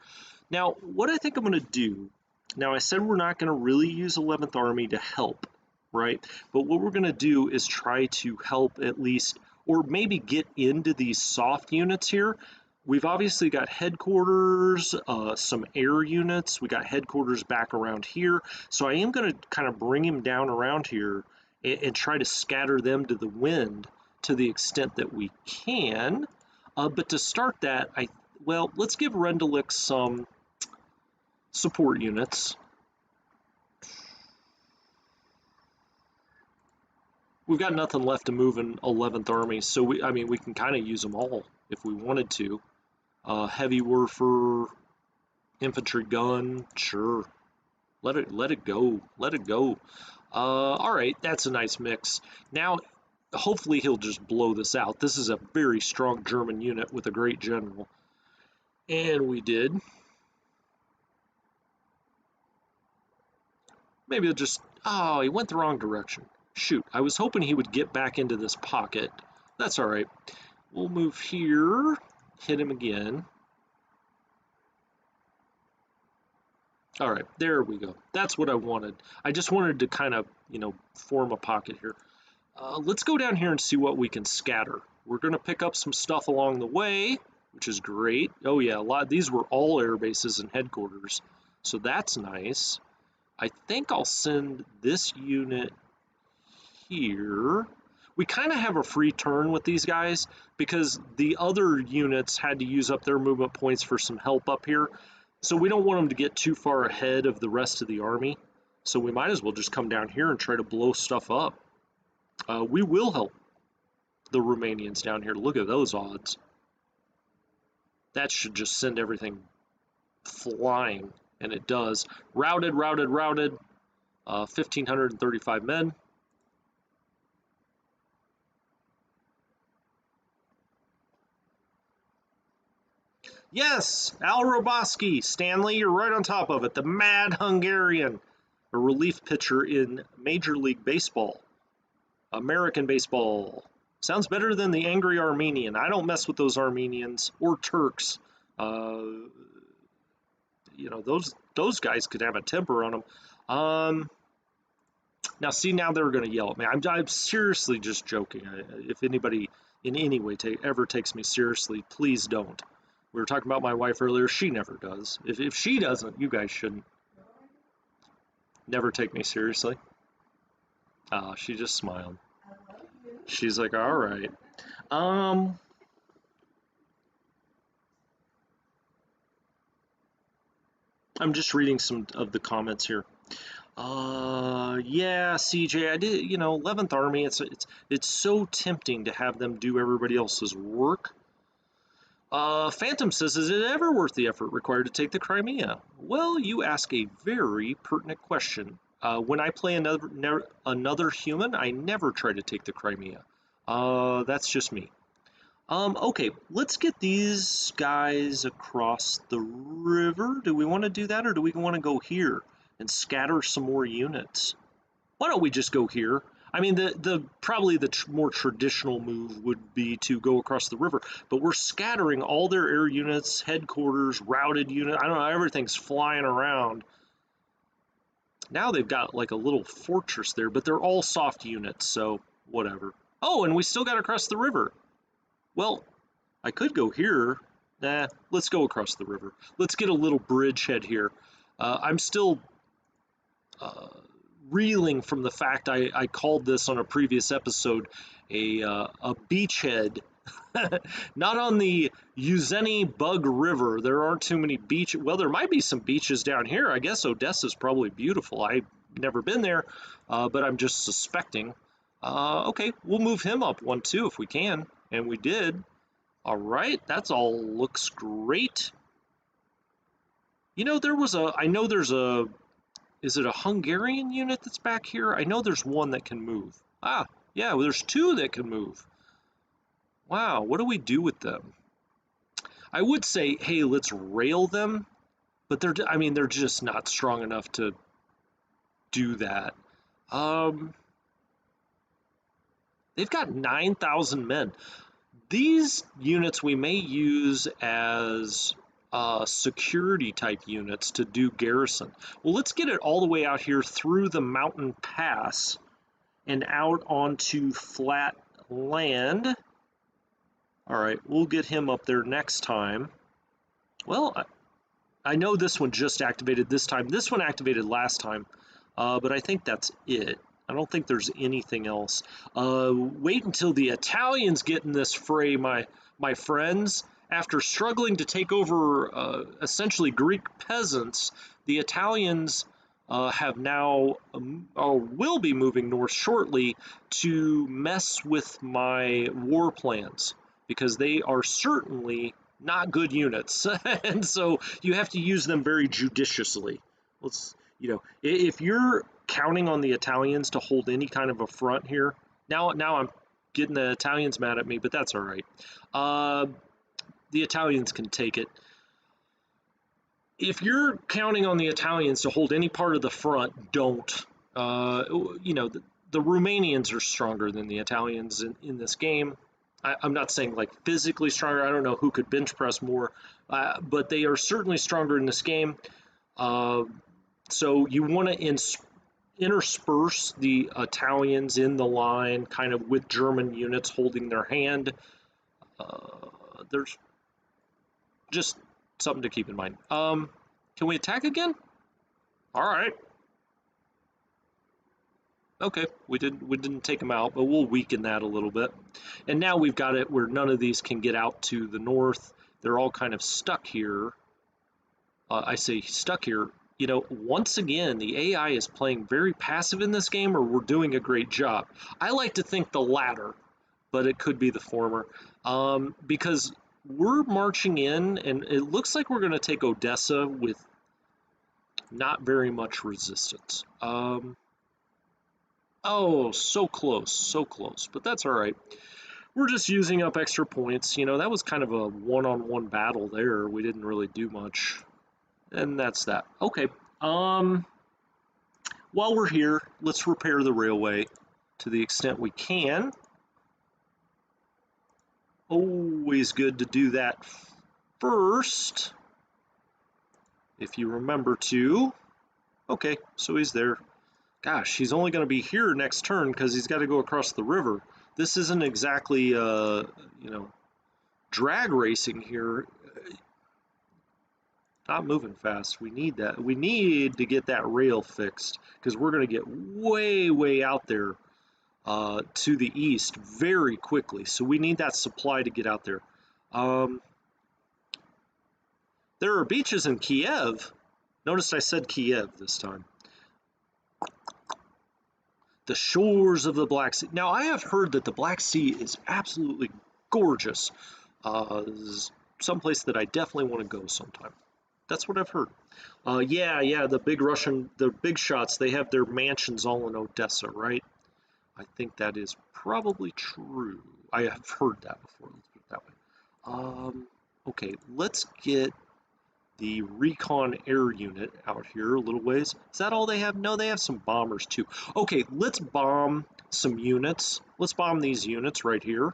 Now, what I think I'm going to do, now I said we're not going to really use 11th Army to help, right? But what we're going to do is try to help at least, or maybe get into these soft units here. We've obviously got headquarters, some air units. We got headquarters back around here. So I am going to kind of bring him down around here and try to scatter them to the wind to the extent that we can. But to start that, let's give Rendelik some support units. We've got nothing left to move in 11th Army, so we can kind of use them all if we wanted to. Heavy Werfer, infantry gun, sure. Let it go. All right, that's a nice mix. Now, hopefully he'll just blow this out. This is a very strong German unit with a great general. And we did. Maybe he'll just... Oh, he went the wrong direction. Shoot, I was hoping he would get back into this pocket. That's all right. We'll move here. Hit him again. All right, there we go. That's what I wanted. I just wanted to kind of, form a pocket here. Let's go down here and see what we can scatter. We're going to pick up some stuff along the way, which is great. Oh yeah, these were all air bases and headquarters, so that's nice. I think I'll send this unit here. We kind of have a free turn with these guys because the other units had to use up their movement points for some help up here. So we don't want them to get too far ahead of the rest of the army. So we might as well just come down here and try to blow stuff up. We will help the Romanians down here. Look at those odds. That should just send everything flying, and it does. Routed. 1,535 men. Yes, Al Roboski. Stanley, you're right on top of it. The mad Hungarian, a relief pitcher in Major League Baseball. American baseball. Sounds better than the angry Armenian. I don't mess with those Armenians or Turks. Those guys could have a temper on them. Now, see, now they're going to yell at me. I'm seriously just joking. If anybody in any way ever takes me seriously, please don't. We were talking about my wife earlier. She never does. If she doesn't, you guys shouldn't. Never take me seriously. She just smiled. She's like, all right. I'm just reading some of the comments here. Yeah, CJ, I did, 11th Army, it's so tempting to have them do everybody else's work. Phantom says, is it ever worth the effort required to take the Crimea? Well, you ask a very pertinent question. When I play another human, I never try to take the Crimea. That's just me. Okay, let's get these guys across the river. Do we want to do that, or do we want to go here and scatter some more units? Why don't we just go here? I mean, probably the more traditional move would be to go across the river, but we're scattering all their air units, headquarters, routed unit. I don't know, everything's flying around. Now they've got like a little fortress there, but they're all soft units, so whatever. Oh, and we still got to cross the river. Well, I could go here. Nah, let's go across the river. Let's get a little bridgehead here. I'm still reeling from the fact I called this on a previous episode a beachhead. Not on the Uzeni Bug River. There aren't too many beaches. Well, there might be some beaches down here. I guess Odessa's probably beautiful. I've never been there, but I'm just suspecting. Okay, we'll move him up 1-2 if we can, and we did. All right, that's all looks great. I know there's a, is it a Hungarian unit that's back here? I know there's one that can move. Ah, yeah, well, there's two that can move. Wow, what do we do with them? I would say, hey, let's rail them, but they're just not strong enough to do that. They've got 9,000 men. These units we may use as security type units to do garrison. Well, let's get it all the way out here through the mountain pass and out onto flat land. All right, we'll get him up there next time. Well, I know this one just activated this time. This one activated last time, but I think that's it. I don't think there's anything else. Wait until the Italians get in this fray, my friends. After struggling to take over essentially Greek peasants, the Italians have now, or will be moving north shortly to mess with my war plans, because they are certainly not good units. And so you have to use them very judiciously. If you're counting on the Italians to hold any kind of a front here, now I'm getting the Italians mad at me, but that's all right. The Italians can take it. If you're counting on the Italians to hold any part of the front, don't. The Romanians are stronger than the Italians in this game. I'm not saying like physically stronger. I don't know who could bench press more, but they are certainly stronger in this game. So you want to intersperse the Italians in the line, kind of with German units holding their hand. There's just something to keep in mind. Can we attack again? All right. Okay, we didn't take them out, but we'll weaken that a little bit. And now we've got it where none of these can get out to the north. They're all kind of stuck here. I say stuck here. Once again, the AI is playing very passive in this game, or we're doing a great job. I like to think the latter, but it could be the former. Because we're marching in, and it looks like we're going to take Odessa with not very much resistance. Oh, so close, but that's all right. We're just using up extra points. That was kind of a one-on-one battle there. We didn't really do much, and that's that. Okay, while we're here, let's repair the railway to the extent we can. Always good to do that first, if you remember to. Okay, so he's there. Gosh, he's only going to be here next turn because he's got to go across the river. This isn't exactly, you know, drag racing here. Not moving fast. We need that. We need to get that rail fixed because we're going to get way, way out there to the east very quickly. So we need that supply to get out there. There are beaches in Kiev. Notice I said Kiev this time. The shores of the Black Sea. Now, I have heard that the Black Sea is absolutely gorgeous. Someplace that I definitely want to go sometime. That's what I've heard. Yeah, the big shots, they have their mansions all in Odessa, right? I think that is probably true. I have heard that before, let's put it that way. Okay, let's get the recon air unit out here a little ways. Is that all they have? No, they have some bombers too. Okay, let's bomb some units. Let's bomb these units right here.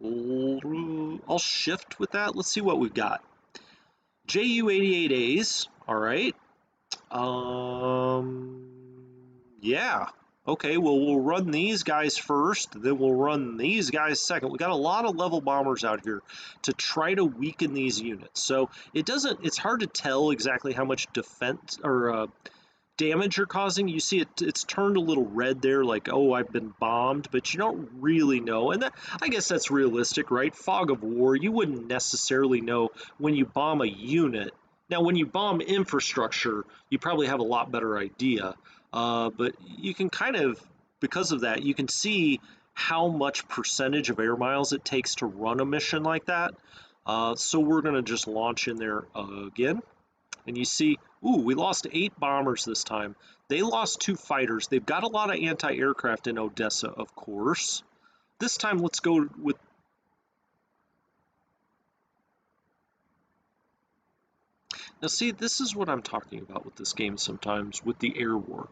I'll shift with that. Let's see what we've got. JU-88As, all right. Yeah. Okay, well, we'll run these guys first, then we'll run these guys second. We got a lot of level bombers out here to try to weaken these units. So it's hard to tell exactly how much defense or damage you're causing. You see it's turned a little red there, like, oh, I've been bombed, but you don't really know. And I guess that's realistic, right? Fog of war, you wouldn't necessarily know when you bomb a unit. Now, when you bomb infrastructure, you probably have a lot better idea. But you can kind of, because of that, you can see how much percentage of air miles it takes to run a mission like that. So we're going to just launch in there again. And you see, ooh, we lost 8 bombers this time. They lost 2 fighters. They've got a lot of anti-aircraft in Odessa, of course. This time, let's go with... Now, see, this is what I'm talking about with this game sometimes, with the air war.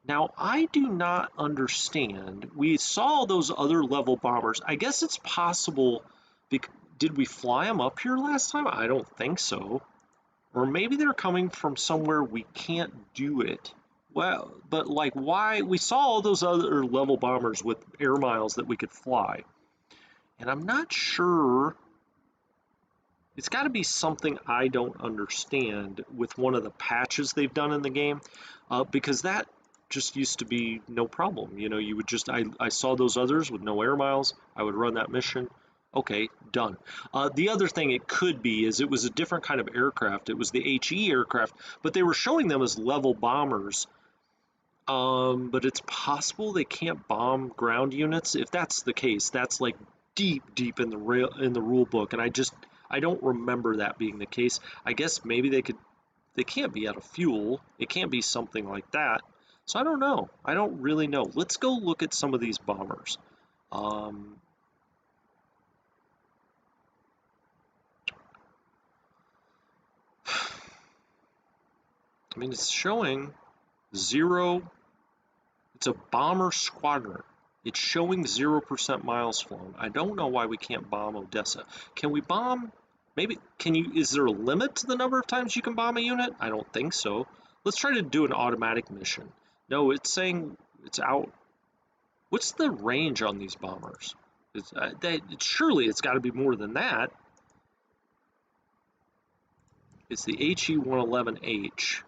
Now, I do not understand. We saw those other level bombers. I guess it's possible. Did we fly them up here last time? I don't think so. Or maybe they're coming from somewhere we can't do it. Well, but like, why? We saw all those other level bombers with air miles that we could fly. And I'm not sure. It's got to be something I don't understand with one of the patches they've done in the game. Because that just used to be no problem. You know, you would just, I saw those others with no air miles. I would run that mission. Okay, done. The other thing it could be is it was a different kind of aircraft. It was the HE aircraft, but they were showing them as level bombers. But it's possible they can't bomb ground units. If that's the case, that's like deep in the rule book, and I don't remember that being the case. I guess maybe they can't be out of fuel. It can't be something like that. So I don't know. I don't really know. Let's go look at some of these bombers. I mean, it's showing 0. It's a bomber squadron. It's showing 0% miles flown. I don't know why we can't bomb Odessa. Can we bomb? Maybe, is there a limit to the number of times you can bomb a unit? I don't think so. Let's try to do an automatic mission. No, it's saying it's out. What's the range on these bombers? Surely it's got to be more than that. It's the HE-111H.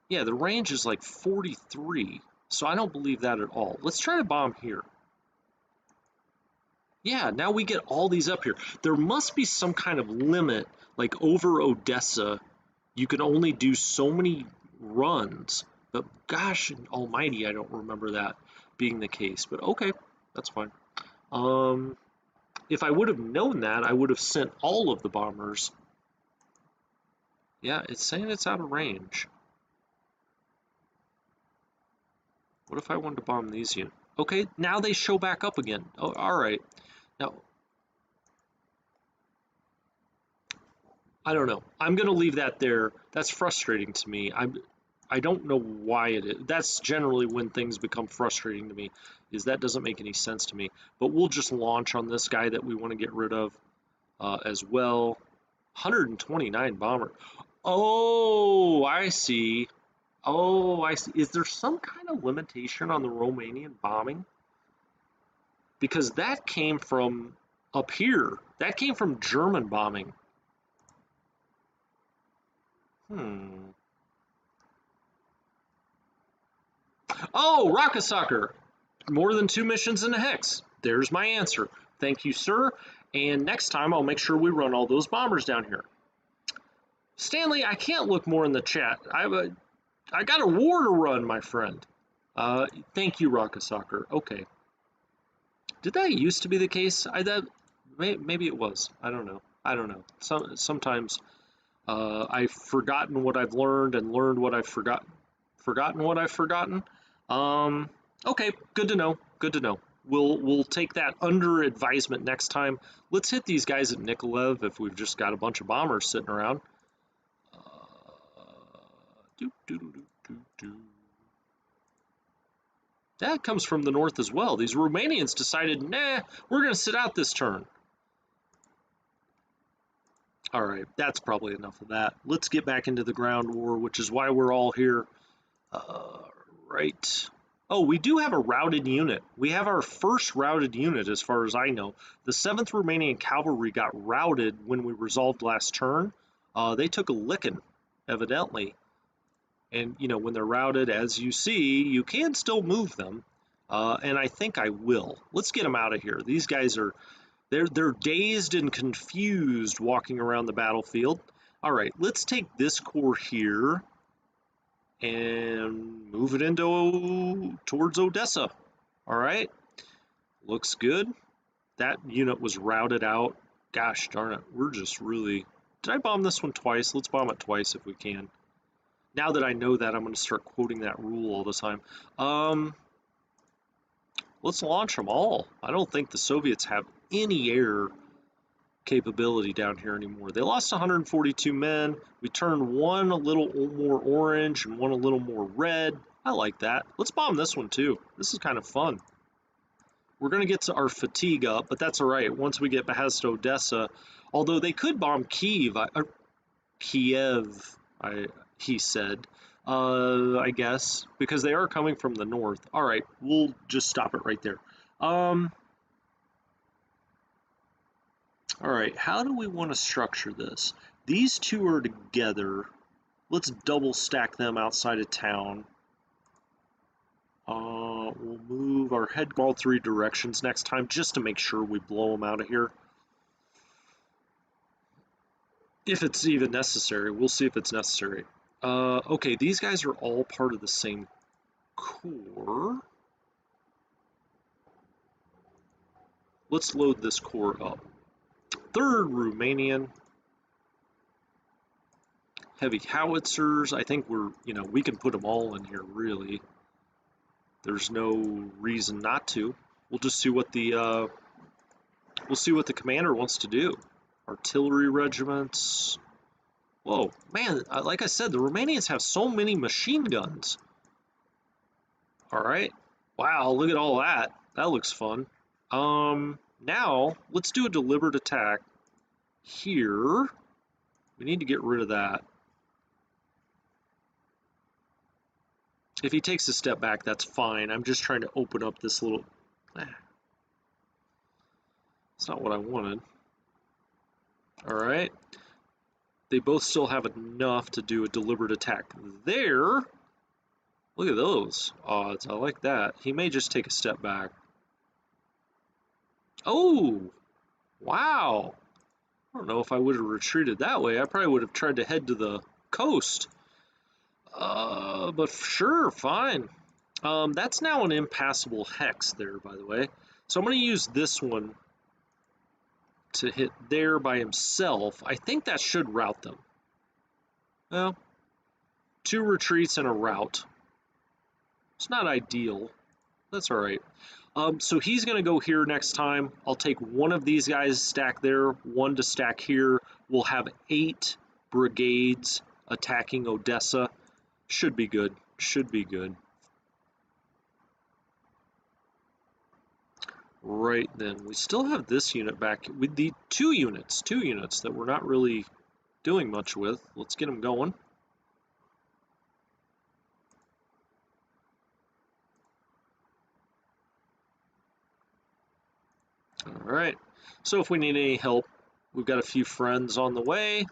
Yeah, the range is like 43, so I don't believe that at all. Let's try to bomb here. Yeah, now we get all these up here. There must be some kind of limit, like over Odessa, you can only do so many runs. But gosh almighty, I don't remember that being the case. But okay, that's fine. If I would have known that, I would have sent all of the bombers. Yeah, it's saying it's out of range. What if I wanted to bomb these units? Okay, now they show back up again. Oh, all right. Now, I don't know. I'm going to leave that there. That's frustrating to me. I don't know why it is. That's generally when things become frustrating to me, is that doesn't make any sense to me. But we'll just launch on this guy that we want to get rid of as well. 129 bomber. Oh, I see. Oh, I see. Is there some kind of limitation on the Romanian bombing? Because that came from up here. That came from German bombing. Hmm. Oh, Rocket Soccer. More than 2 missions in a hex. There's my answer. Thank you, sir. And next time I'll make sure we run all those bombers down here. Stanley, I can't look more in the chat. I got a war to run, my friend. Thank you, Rocket Soccer. Okay. Did that used to be the case? Maybe it was. I don't know. I don't know. Sometimes I've forgotten what I've learned and learned what I've forgotten what I've forgotten. Okay, good to know. Good to know. We'll take that under advisement next time. Let's hit these guys at Nikolaev if we've just got a bunch of bombers sitting around. Doo, doo, doo, doo, doo, doo. That comes from the north as well. These Romanians decided, nah, we're going to sit out this turn. All right, that's probably enough of that. Let's get back into the ground war, which is why we're all here. Right. Oh, we do have a routed unit. We have our first routed unit, as far as I know. The 7th Romanian Cavalry got routed when we resolved last turn. They took a licking, evidently. And, you know, when they're routed, as you see, you can still move them. And I think I will. Let's get them out of here. These guys are, they're dazed and confused walking around the battlefield. All right, let's take this corps here and move it into towards Odessa. All right, looks good. That unit was routed out. Gosh darn it, we're just really... Did I bomb this one twice? Let's bomb it twice if we can. Now that I know that, I'm going to start quoting that rule all the time. Let's launch them all. I don't think the Soviets have any air capability down here anymore. They lost 142 men. We turned one a little more orange and one a little more red. I like that. Let's bomb this one too. This is kind of fun. We're going to get to our fatigue up, but that's all right. Once we get past Odessa, although they could bomb Kiev, he said, I guess, because they are coming from the north. All right, we'll just stop it right there. All right, how do we want to structure this? These two are together. Let's double stack them outside of town. We'll move our head all 3 directions next time just to make sure we blow them out of here. If it's even necessary. We'll see if it's necessary. Okay, these guys are all part of the same corps. Let's load this corps up. 3rd Romanian. Heavy howitzers. I think we can put them all in here, really. There's no reason not to. We'll just see what the commander wants to do. Artillery regiments. Whoa, man, like I said, the Romanians have so many machine guns. All right. Wow, look at all that. That looks fun. Now, let's do a deliberate attack here. We need to get rid of that. If he takes a step back, that's fine. I'm just trying to open up this little... It's not what I wanted. All right. They both still have enough to do a deliberate attack there. Look at those odds. I like that. He may just take a step back. Oh, wow. I don't know if I would have retreated that way. I probably would have tried to head to the coast. But sure, fine. That's now an impassable hex there, by the way. So I'm going to use this one to hit there by himself. I think that should rout them. Well, 2 retreats and a rout. It's not ideal. That's all right. So he's going to go here next time. I'll take one of these guys, stack there, one to stack here. We'll have 8 brigades attacking Odessa. Should be good. Should be good. Right then, we still have this unit back with the 2 units that we're not really doing much with. Let's get them going. All right. So if we need any help, we've got a few friends on the way.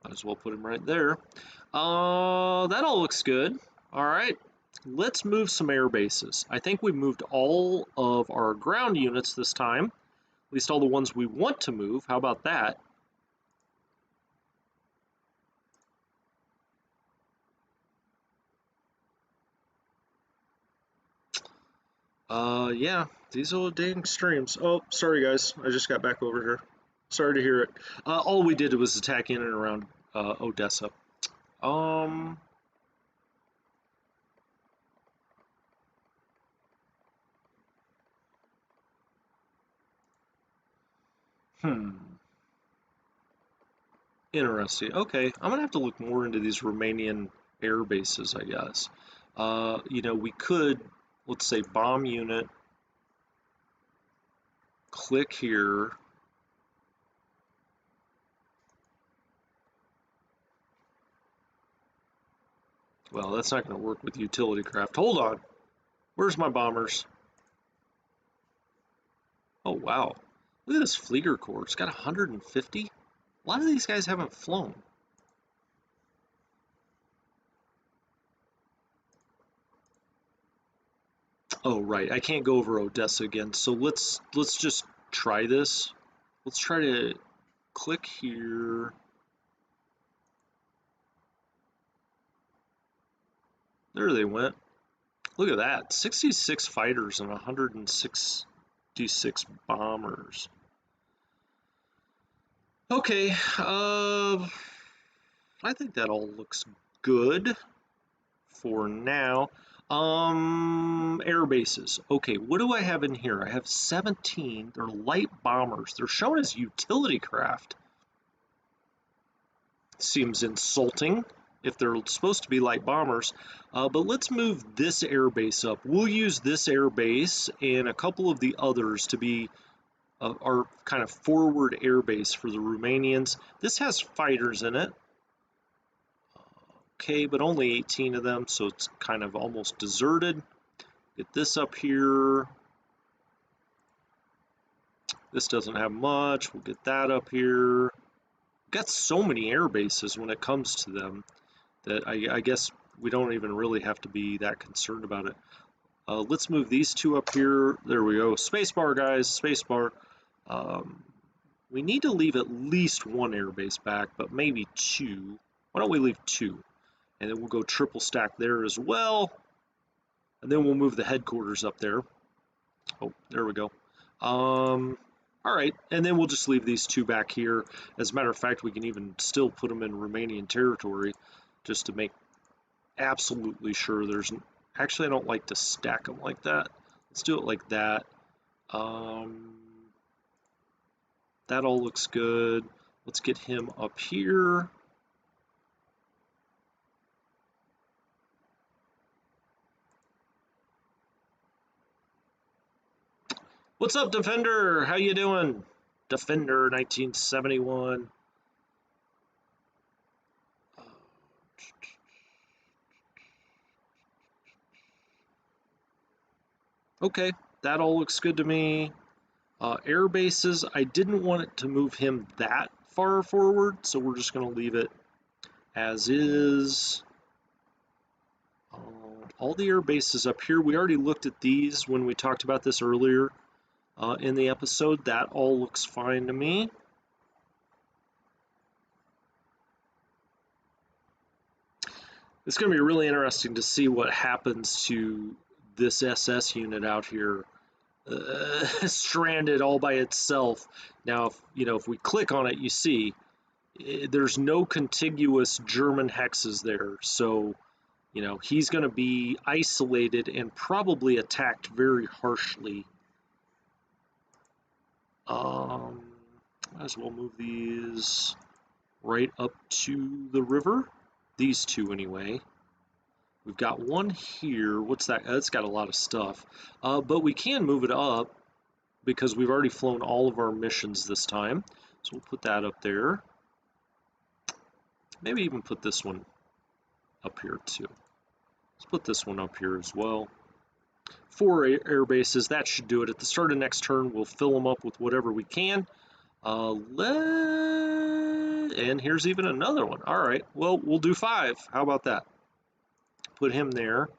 Might as well put him right there. That all looks good. All right. Let's move some air bases. I think we moved all of our ground units this time, at least all the ones we want to move. How about that? Yeah, these are dang streams. Oh, sorry guys, I just got back over here. Sorry to hear it. All we did was attack in and around Odessa. Um, hmm, interesting. Okay, I'm gonna have to look more into these Romanian air bases, I guess. We could, let's say, bomb unit, click here. Well, that's not gonna work with utility craft. Hold on, where's my bombers? Oh wow, look at this Flieger Corps. It's got 150. A lot of these guys haven't flown. Oh right, I can't go over Odessa again. So let's just try this. Let's try to click here. There they went. Look at that. 66 fighters and 166 bombers. Okay, I think that all looks good for now. Air bases. Okay, what do I have in here? I have 17. They're light bombers. They're shown as utility craft. Seems insulting if they're supposed to be light bombers. But let's move this air base up. We'll use this air base and a couple of the others to be our kind of forward air base for the Romanians. This has fighters in it. Okay, but only 18 of them, so it's kind of almost deserted. Get this up here. This doesn't have much. We'll get that up here. We've got so many air bases when it comes to them that I guess we don't even really have to be that concerned about it. Let's move these two up here. There we go. Spacebar, guys. Spacebar. We need to leave at least one air base back, but maybe two. Why don't we leave two? And then we'll go triple stack there as well. And then we'll move the headquarters up there. Oh, there we go. All right, and then we'll just leave these two back here. As a matter of fact, we can even still put them in Romanian territory just to make absolutely sure there's... Actually, I don't like to stack them like that. Let's do it like that. That all looks good. Let's get him up here. What's up, Defender? How you doing? Defender 1971. Okay, that all looks good to me. Air bases, I didn't want it to move him that far forward, so we're just going to leave it as is. All the air bases up here, we already looked at these when we talked about this earlier in the episode. That all looks fine to me. It's going to be really interesting to see what happens to this SS unit out here, stranded all by itself. Now, if we click on it, you see there's no contiguous German hexes there, so he's going to be isolated and probably attacked very harshly. Might as well move these right up to the river. These two anyway. We've got one here. What's that? It's got a lot of stuff. But we can move it up because we've already flown all of our missions this time. So we'll put that up there. Maybe even put this one up here too. Let's put this one up here as well. 4 air bases, that should do it. At the start of next turn, we'll fill them up with whatever we can. And here's even another one. All right, well, we'll do 5. How about that? Put him there.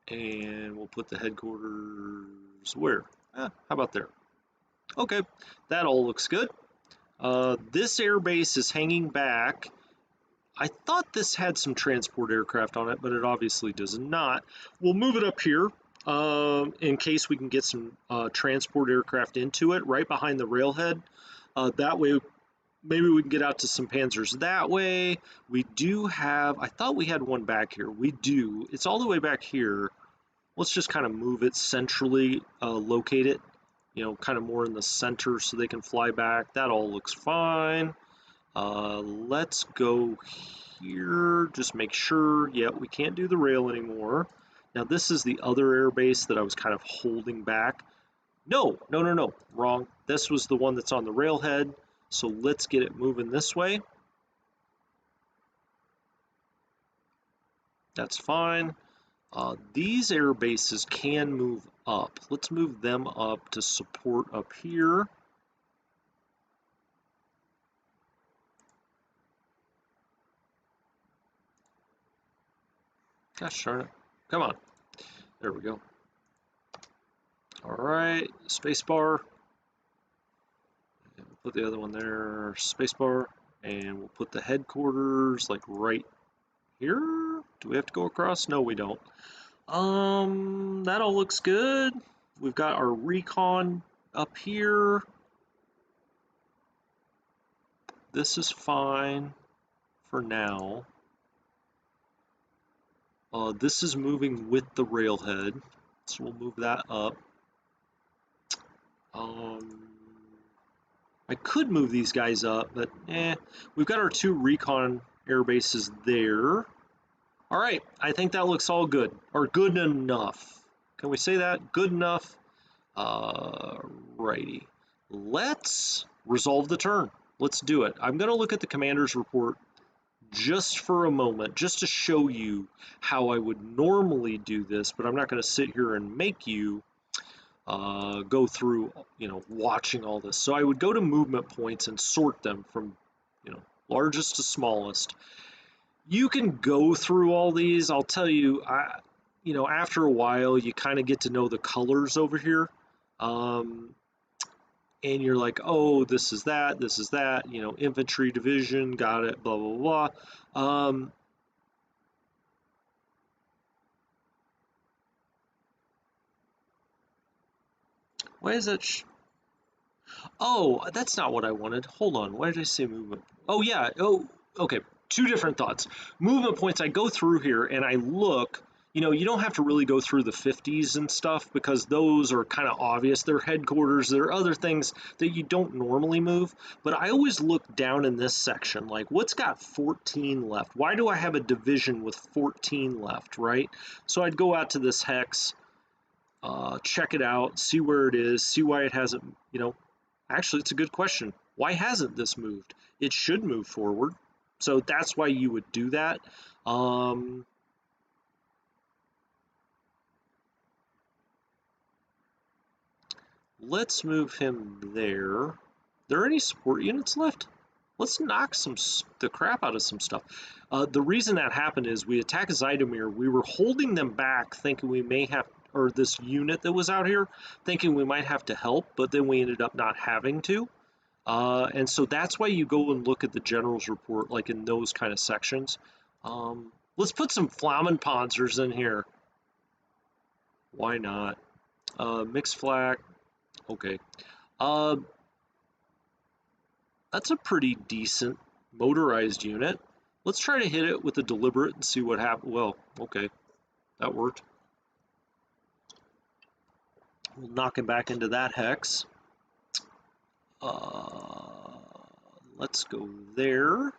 And we'll put the headquarters where? How about there? Okay, that all looks good. This air base is hanging back. I thought this had some transport aircraft on it, but it obviously does not. We'll move it up here in case we can get some transport aircraft into it, right behind the railhead. That way, maybe we can get out to some panzers that way. We do have, I thought we had one back here. We do. It's all the way back here. Let's just kind of move it centrally, locate it, you know, kind of more in the center so they can fly back. That all looks fine. Let's go here, just make sure, yeah, we can't do the rail anymore. Now this is the other air base that I was kind of holding back. No, wrong. This was the one that's on the railhead, so let's get it moving this way. That's fine. These air bases can move up. Let's move them up to support up here. Gosh darn it. Come on. There we go. All right, spacebar. We'll put the other one there, spacebar. And we'll put the headquarters like right here. Do we have to go across? No, we don't. That all looks good. We've got our recon up here. This is fine for now. This is moving with the railhead, so we'll move that up. I could move these guys up, but we've got our 2 recon air bases there. All right, I think that looks all good, or good enough. Can we say that? Good enough. Righty. Let's resolve the turn. Let's do it. I'm going to look at the commander's report just for a moment, just to show you how I would normally do this, but I'm not going to sit here and make you go through, you know, watching all this. So I would go to movement points and sort them from, you know, largest to smallest. You can go through all these. I'll tell you, you know, after a while, you kind of get to know the colors over here. And you're like, oh, this is that, you know, infantry division, got it, blah, blah, blah. Why is that? Oh, that's not what I wanted. Hold on. Why did I say movement? Oh, yeah. Oh, okay. 2 different thoughts. Movement points, I go through here and I look. You know, you don't have to really go through the 50s and stuff because those are kind of obvious. They're headquarters. There are other things that you don't normally move. But I always look down in this section, like what's got 14 left? Why do I have a division with 14 left, right? So I'd go out to this hex, check it out, see where it is, see why it hasn't, you know. Actually, it's a good question. Why hasn't this moved? It should move forward. So that's why you would do that. Let's move him there. There are any support units left? Let's knock the crap out of some stuff. The reason that happened is we attacked Zytomir. We were holding them back thinking we may have, or this unit that was out here, thinking we might have to help, but then we ended up not having to. And so that's why you go and look at the general's report, like in those kind of sections. Let's put some Flammenpanzers in here. Why not? Mixed flak. Okay. That's a pretty decent motorized unit. Let's try to hit it with a deliberate and see what happens. Well, okay. That worked. We'll knock him back into that hex. Let's go there.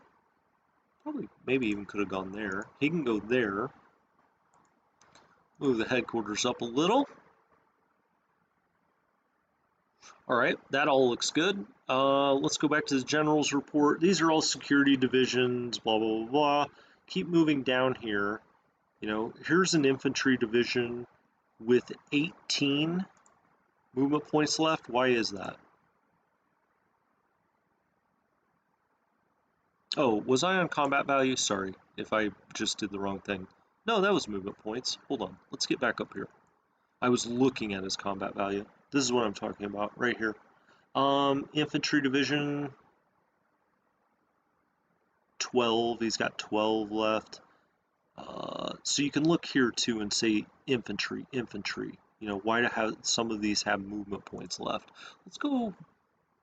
Probably, maybe even could have gone there. He can go there. Move the headquarters up a little. All right, that all looks good. Let's go back to the general's report. These are all security divisions, blah, blah, blah, blah. Keep moving down here. You know, here's an infantry division with 18 movement points left. Why is that? Oh, was I on combat value? Sorry if I just did the wrong thing. No, that was movement points. Hold on. Let's get back up here. I was looking at his combat value. This is what I'm talking about right here. Infantry division 12. He's got 12 left. So you can look here too and say infantry. You know, why do have some of these have movement points left? Let's go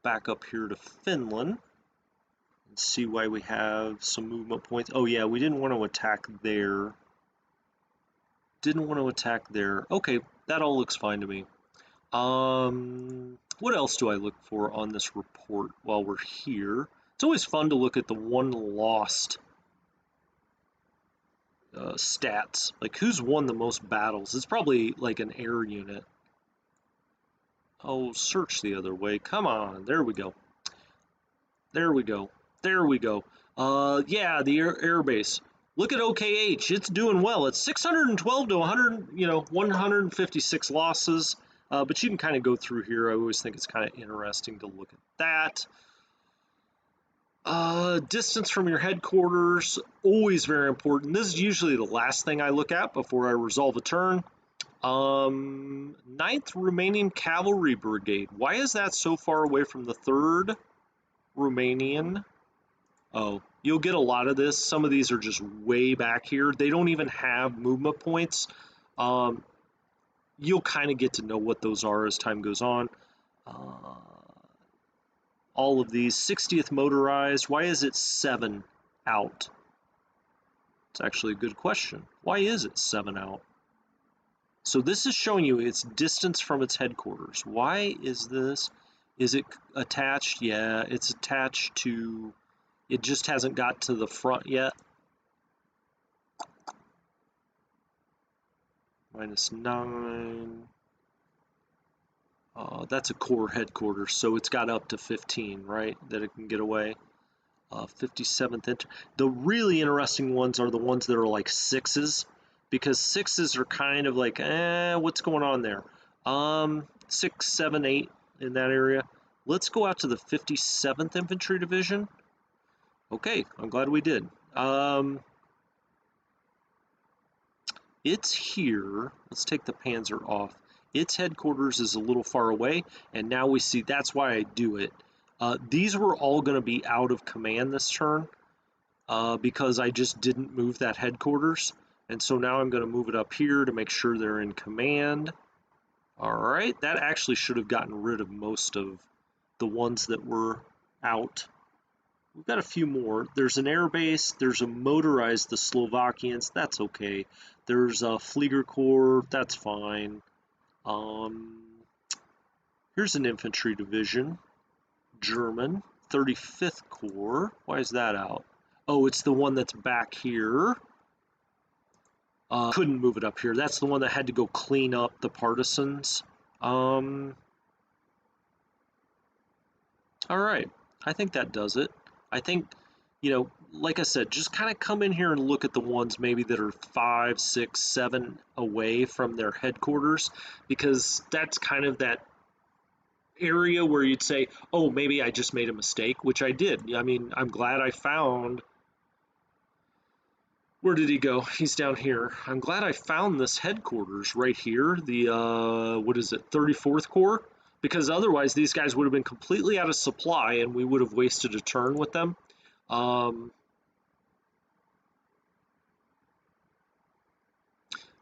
back up here to Finland and see why we have some movement points. Oh yeah, we didn't want to attack there. Okay, that all looks fine to me. What else do I look for on this report while we're here? It's always fun to look at the one lost stats. Like, who's won the most battles? It's probably like an air unit. Oh, search the other way. Come on. There we go. Yeah, the air base. Look at OKH. It's doing well. It's 612 to 100, 156 losses. But you can kind of go through here. I always think it's kind of interesting to look at that. Distance from your headquarters, always very important. This is usually the last thing I look at before I resolve a turn. 9th Romanian Cavalry Brigade. Why is that so far away from the 3rd Romanian? Oh, you'll get a lot of this. Some of these are just way back here. They don't even have movement points. You'll kind of get to know what those are as time goes on. All of these. 60th Motorized. Why is it 7 out? It's actually a good question. Why is it 7 out? So this is showing you its distance from its headquarters. Why is this? Is it attached? Yeah, it's attached to... It just hasn't got to the front yet. -9. That's a core headquarters, so it's got up to 15, right, that it can get away. 57th. The really interesting ones are the ones that are like 6s, because 6s are kind of like, what's going on there? 6, 7, 8 in that area. Let's go out to the 57th Infantry Division. Okay, I'm glad we did. It's here. Let's take the Panzer off. Its headquarters is a little far away, and now we see that's why I do it. These were all going to be out of command this turn because I just didn't move that headquarters. And so now I'm going to move it up here to make sure they're in command. All right, that actually should have gotten rid of most of the ones that were out. We've got a few more. There's an air base. There's a motorized, the Slovakians. That's okay. There's a Flieger Corps. That's fine. Here's an infantry division. German. 35th Corps. Why is that out? Oh, it's the one that's back here. Couldn't move it up here. That's the one that had to go clean up the partisans. All right. I think that does it. I think, like I said, just kind of come in here and look at the ones maybe that are 5, 6, 7 away from their headquarters, because that's kind of that area where you'd say, oh, maybe I just made a mistake, which I did. I mean, I'm glad I found... Where did he go? He's down here. I'm glad I found this headquarters right here, the, 34th Corps? Because otherwise these guys would have been completely out of supply and we would have wasted a turn with them. The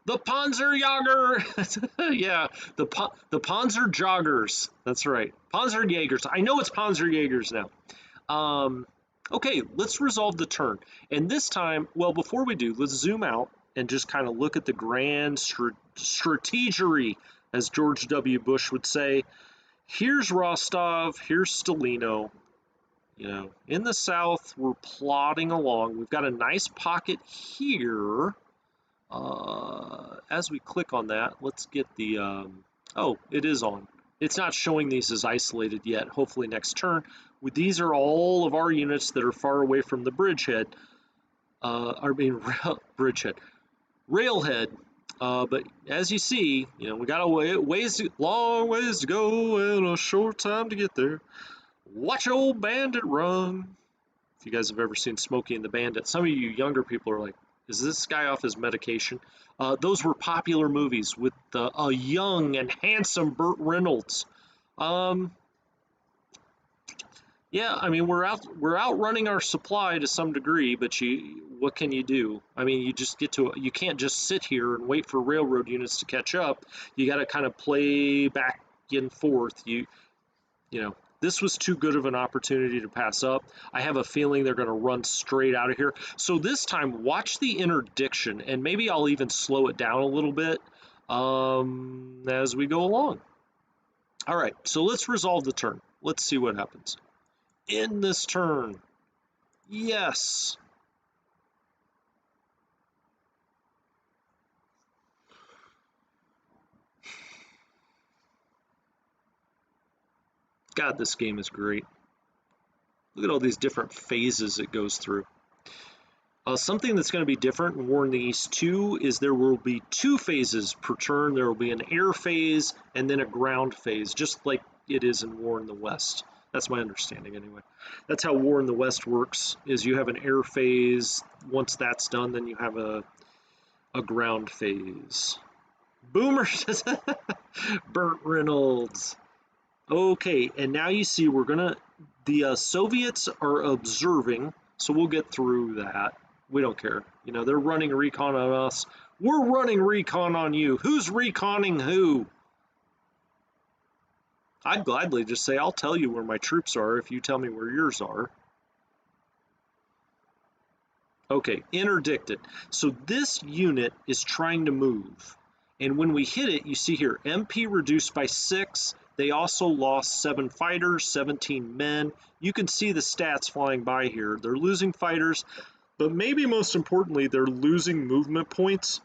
Panzerjäger! Yeah, the Panzerjoggers. That's right. Panzerjägers. I know it's Panzerjägers now. Okay, let's resolve the turn. And this time, well, before we do, let's zoom out and just kind of look at the grand strategery, as George W. Bush would say. Here's Rostov, here's Stalino. In the south, we're plodding along. We've got a nice pocket here. As we click on that, let's get the, oh, it is on. It's not showing these as isolated yet. Hopefully next turn. These are all of our units that are far away from the bridgehead. Bridgehead. railhead. But as you see, we got a long ways to go and a short time to get there. Watch old bandit run. If you guys have ever seen Smokey and the Bandit, some of you younger people are like, is this guy off his medication? Those were popular movies with a young and handsome Burt Reynolds. Yeah, I mean we're outrunning our supply to some degree, but what can you do? I mean, you can't just sit here and wait for railroad units to catch up. You got to kind of play back and forth. This was too good of an opportunity to pass up. I have a feeling they're going to run straight out of here. So this time, watch the interdiction, and maybe I'll even slow it down a little bit as we go along. All right, so let's resolve the turn. Let's see what happens. In this turn, yes. God, this game is great. Look at all these different phases it goes through. Something that's going to be different in War in the East 2 is there will be 2 phases per turn. There will be an air phase and then a ground phase, just like it is in War in the West. That's my understanding anyway. That's how War in the West works, is you have an air phase. Once that's done, then you have a ground phase. Boomer says, Burt Reynolds. Okay, and now you see the Soviets are observing, so we'll get through that. We don't care. They're running recon on us. We're running recon on you. Who's reconning who? I'd gladly just say, I'll tell you where my troops are if you tell me where yours are. Okay, interdicted. So this unit is trying to move. And when we hit it, you see here, MP reduced by 6. They also lost 7 fighters, 17 men. You can see the stats flying by here. They're losing fighters, but maybe most importantly, they're losing movement points.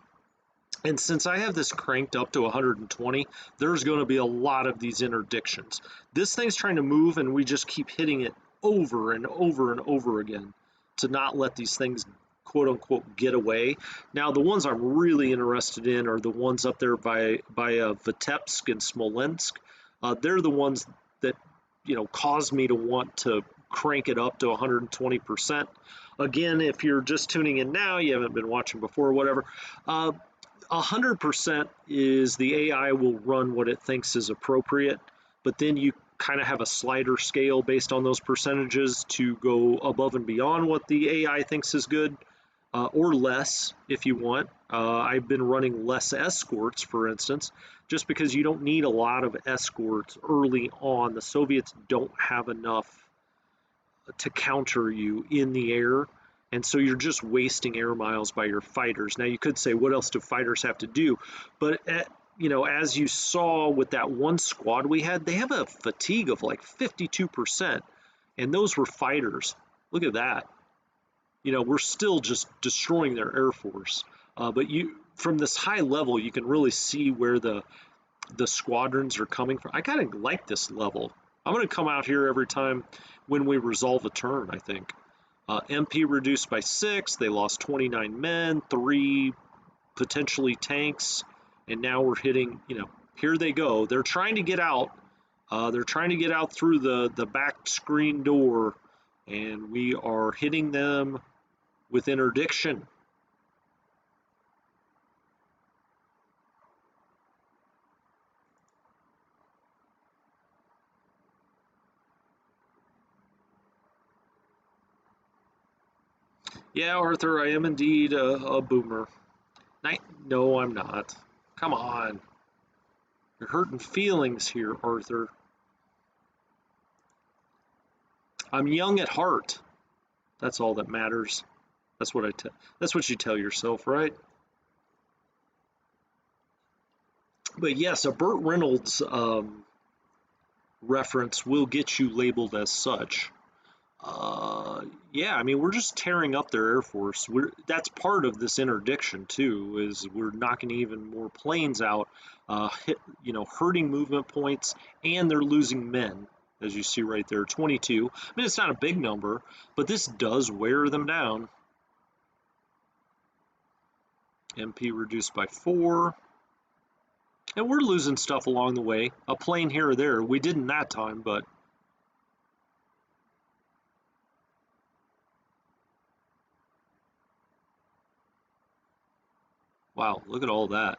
And since I have this cranked up to 120, there's going to be a lot of these interdictions. This thing's trying to move, and we just keep hitting it over and over and over again to not let these things, quote unquote, get away. Now, the ones I'm really interested in are the ones up there by Vitebsk and Smolensk. They're the ones that, cause me to want to crank it up to 120%. Again, if you're just tuning in now, you haven't been watching before or whatever, 100% is the AI will run what it thinks is appropriate, but then you kind of have a slider scale based on those percentages to go above and beyond what the AI thinks is good, or less if you want. I've been running less escorts, for instance, just because you don't need a lot of escorts early on. The Soviets don't have enough to counter you in the air, and so you're just wasting air miles by your fighters. Now, you could say, what else do fighters have to do? But as you saw with that one squad we had, they have a fatigue of like 52%, and those were fighters. Look at that. We're still just destroying their air force. But from this high level, you can really see where the squadrons are coming from. I kind of like this level. I'm going to come out here every time when we resolve a turn, I think. MP reduced by 6. They lost 29 men, 3 potentially tanks, and now we're hitting, here they go. They're trying to get out. They're trying to get out through the back screen door, and we are hitting them with interdiction. Yeah, Arthur, I am indeed a boomer. No, I'm not. Come on. You're hurting feelings here, Arthur. I'm young at heart. That's all that matters. That's what you tell yourself, right? But yes, a Burt Reynolds reference will get you labeled as such. Yeah, I mean, we're just tearing up their air force. That's part of this interdiction too, is we're knocking even more planes out, hurting movement points, and they're losing men, as you see right there, 22. I mean, it's not a big number, but this does wear them down. MP reduced by 4. And we're losing stuff along the way. A plane here or there. We didn't that time, but... Wow, look at all that.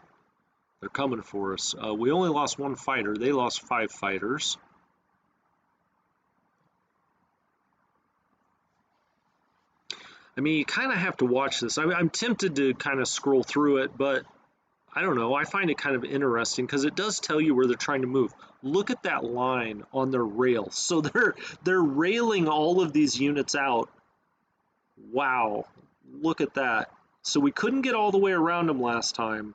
They're coming for us. We only lost 1 fighter. They lost 5 fighters. I mean, you kind of have to watch this. I'm tempted to kind of scroll through it, but I don't know. I find it kind of interesting because it does tell you where they're trying to move. Look at that line on their rail. So they're railing all of these units out. Wow, look at that. So we couldn't get all the way around them last time,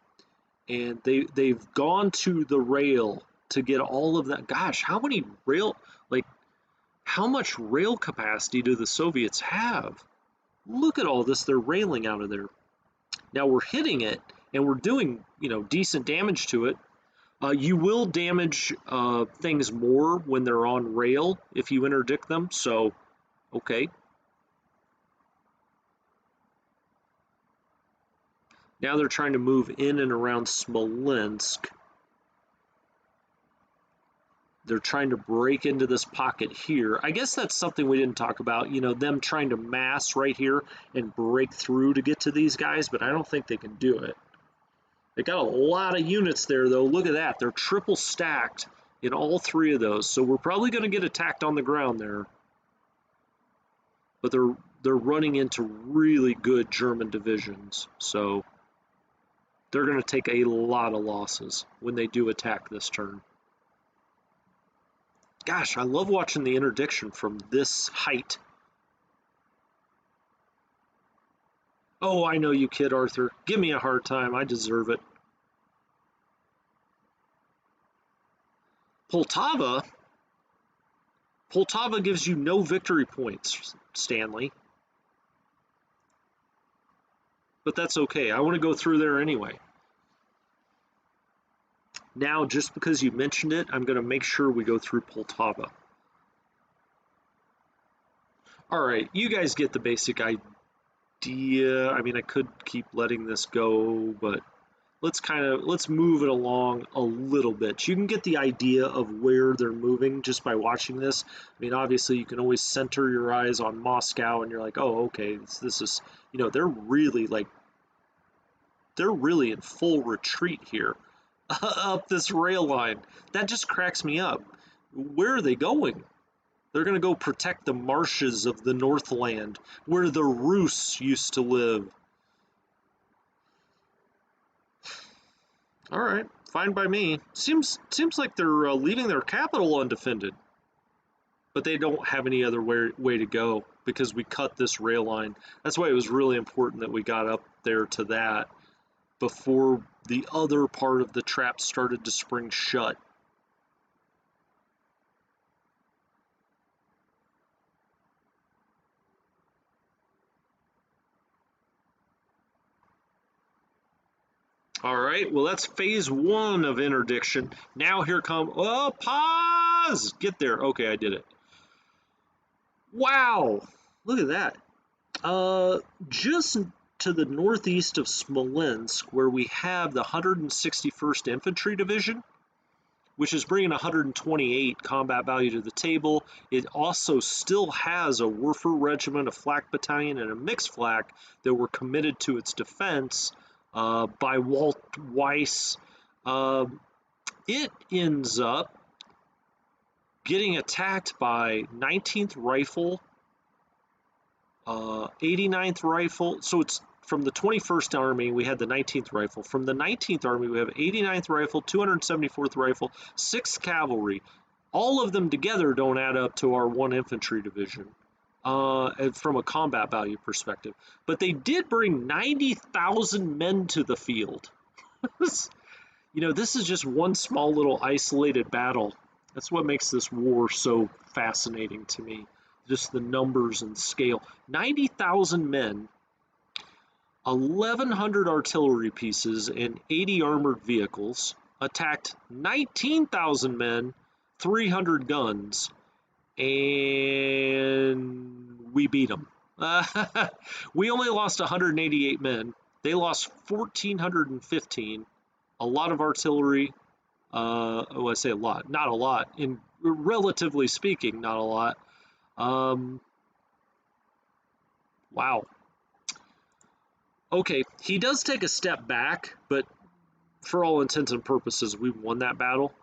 and they've gone to the rail to get all of that. Gosh, how many rail, like, how much rail capacity do the Soviets have? Look at all this they're railing out of there. Now we're hitting it, and we're doing, decent damage to it. You will damage things more when they're on rail if you interdict them, so, okay. Now they're trying to move in and around Smolensk. They're trying to break into this pocket here. I guess that's something we didn't talk about, them trying to mass right here and break through to get to these guys, but I don't think they can do it. They got a lot of units there, though. Look at that. They're triple stacked in all 3 of those, so we're probably going to get attacked on the ground there. But they're running into really good German divisions, so they're going to take a lot of losses when they do attack this turn. Gosh, I love watching the interdiction from this height. Oh, I know you, kid Arthur. Give me a hard time. I deserve it. Poltava gives you no victory points, Stanley. But that's okay. I want to go through there anyway. Now, just because you mentioned it, I'm going to make sure we go through Poltava. All right, you guys get the basic idea. I mean, I could keep letting this go, but let's move it along a little bit. You can get the idea of where they're moving just by watching this. I mean, obviously you can always center your eyes on Moscow and you're like, oh, okay, this is, they're really in full retreat here up this rail line. That just cracks me up. Where are they going? They're going to go protect the marshes of the Northland where the Rus used to live. All right, fine by me. Seems like they're leaving their capital undefended, but they don't have any other way to go because we cut this rail line. That's why it was really important that we got up there to that before the other part of the trap started to spring shut. All right, well, that's phase 1 of interdiction. Now here come, oh, pause! Get there. Okay, I did it. Wow, look at that. Just to the northeast of Smolensk, where we have the 161st Infantry Division, which is bringing 128 combat value to the table. It also still has a Werfer Regiment, a Flak Battalion, and a mixed flak that were committed to its defense by Walt Weiss. It ends up getting attacked by 19th Rifle, 89th Rifle. So it's from the 21st Army, we had the 19th Rifle. From the 19th Army, we have 89th Rifle, 274th Rifle, 6th Cavalry. All of them together don't add up to our 1 Infantry Division from a combat value perspective. But they did bring 90,000 men to the field. This is just one small little isolated battle. That's what makes this war so fascinating to me. Just the numbers and scale. 90,000 men, 1,100 artillery pieces, and 80 armored vehicles attacked 19,000 men, 300 guns, and we beat them. We only lost 188 men. They lost 1,415, a lot of artillery. I say a lot, not a lot. In relatively speaking, not a lot. Um, wow. Okay, he does take a step back, but for all intents and purposes, we won that battle.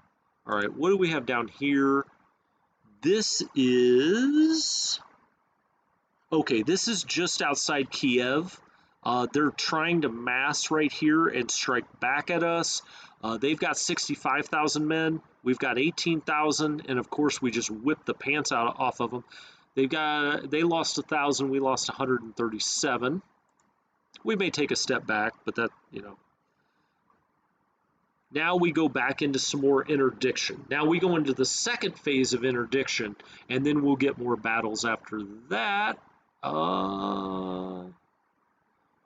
All right, what do we have down here? This is okay. This is just outside Kiev. They're trying to mass right here and strike back at us. They've got 65,000 men. We've got 18,000, and of course we just whipped the pants out off of them. They lost 1,000. We lost 137. We may take a step back, but that, you know. Now we go back into some more interdiction. Now we go into the second phase of interdiction, and then we'll get more battles after that.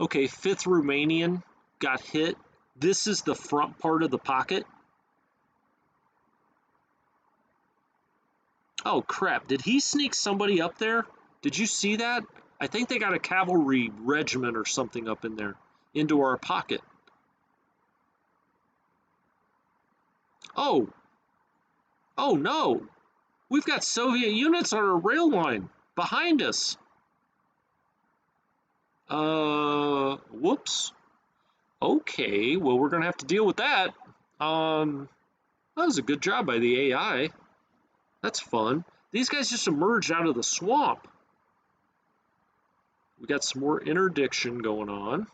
Okay, 5th Romanian got hit. This is the front part of the pocket. Oh crap, did he sneak somebody up there? Did you see that? I think they got a cavalry regiment or something up in there, into our pocket. Oh, oh no, we've got Soviet units on our rail line behind us. Whoops. Okay, well, we're gonna have to deal with that. That was a good job by the AI. That's fun. These guys just emerged out of the swamp. We got some more interdiction going on.